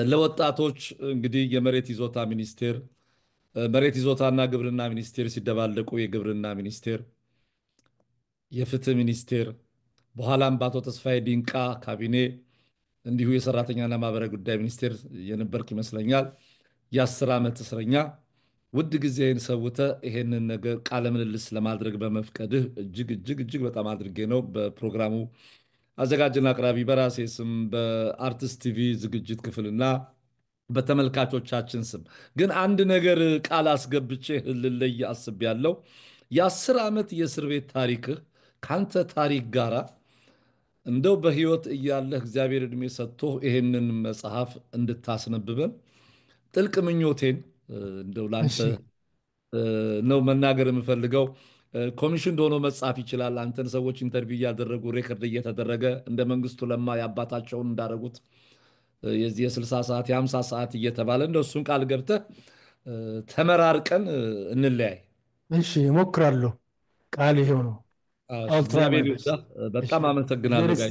ለወጣቶች እንግዲህ የመሬት ይዞታ ሚኒስቴር መሬት ይዞታና ግብርና ሚኒስቴር ሲደባለቁ የግብርና ሚኒስቴር የፍትህ ሚኒስቴር በኋላም በአቶ ተስፋዬ ዲንቃ ካቢኔ እንዲሁ የሰራተኛና ማህበራዊ ጉዳይ ሚኒስቴር የነበርክ ይመስለኛል። የ10 ዓመት እስረኛ ውድ ጊዜን ሰውተ ይሄንን ነገር ቃለ ምልልስ ለማድረግ በመፍቀድህ እጅግ እጅግ እጅግ በጣም አድርጌ ነው በፕሮግራሙ አዘጋጅና አቅራቢ በራሴ ስም በአርቲስት ቲቪ ዝግጅት ክፍልና በተመልካቾቻችን ስም ግን አንድ ነገር ቃል አስገብቼ ልለይ አስቤያለሁ። የ10 ዓመት የእስር ቤት ታሪክህ ካንተ ታሪክ ጋራ እንደው በህይወት እያለህ እግዚአብሔር እድሜ ሰጥቶ ይሄንን መጽሐፍ እንድታስነብበን ጥልቅ ምኞቴን እንደው ላንተ ነው መናገር የምፈልገው። ኮሚሽን ሆኖ መጻፍ ይችላል። አንተን ሰዎች ኢንተርቪው ያደረጉ ሬከርድ እየተደረገ እንደ መንግስቱ ለማ ያባታቸውን እንዳደረጉት የዚህ የ60 ሰዓት የ50 ሰዓት እየተባለ እንደሱን ቃል ገብተህ ተመራርቀን እንለያይ። እሺ እሞክራለሁ። ቃል ይሄው ነው። እግዚአብሔር ይርዳ። በጣም አመሰግናለሁ ጋር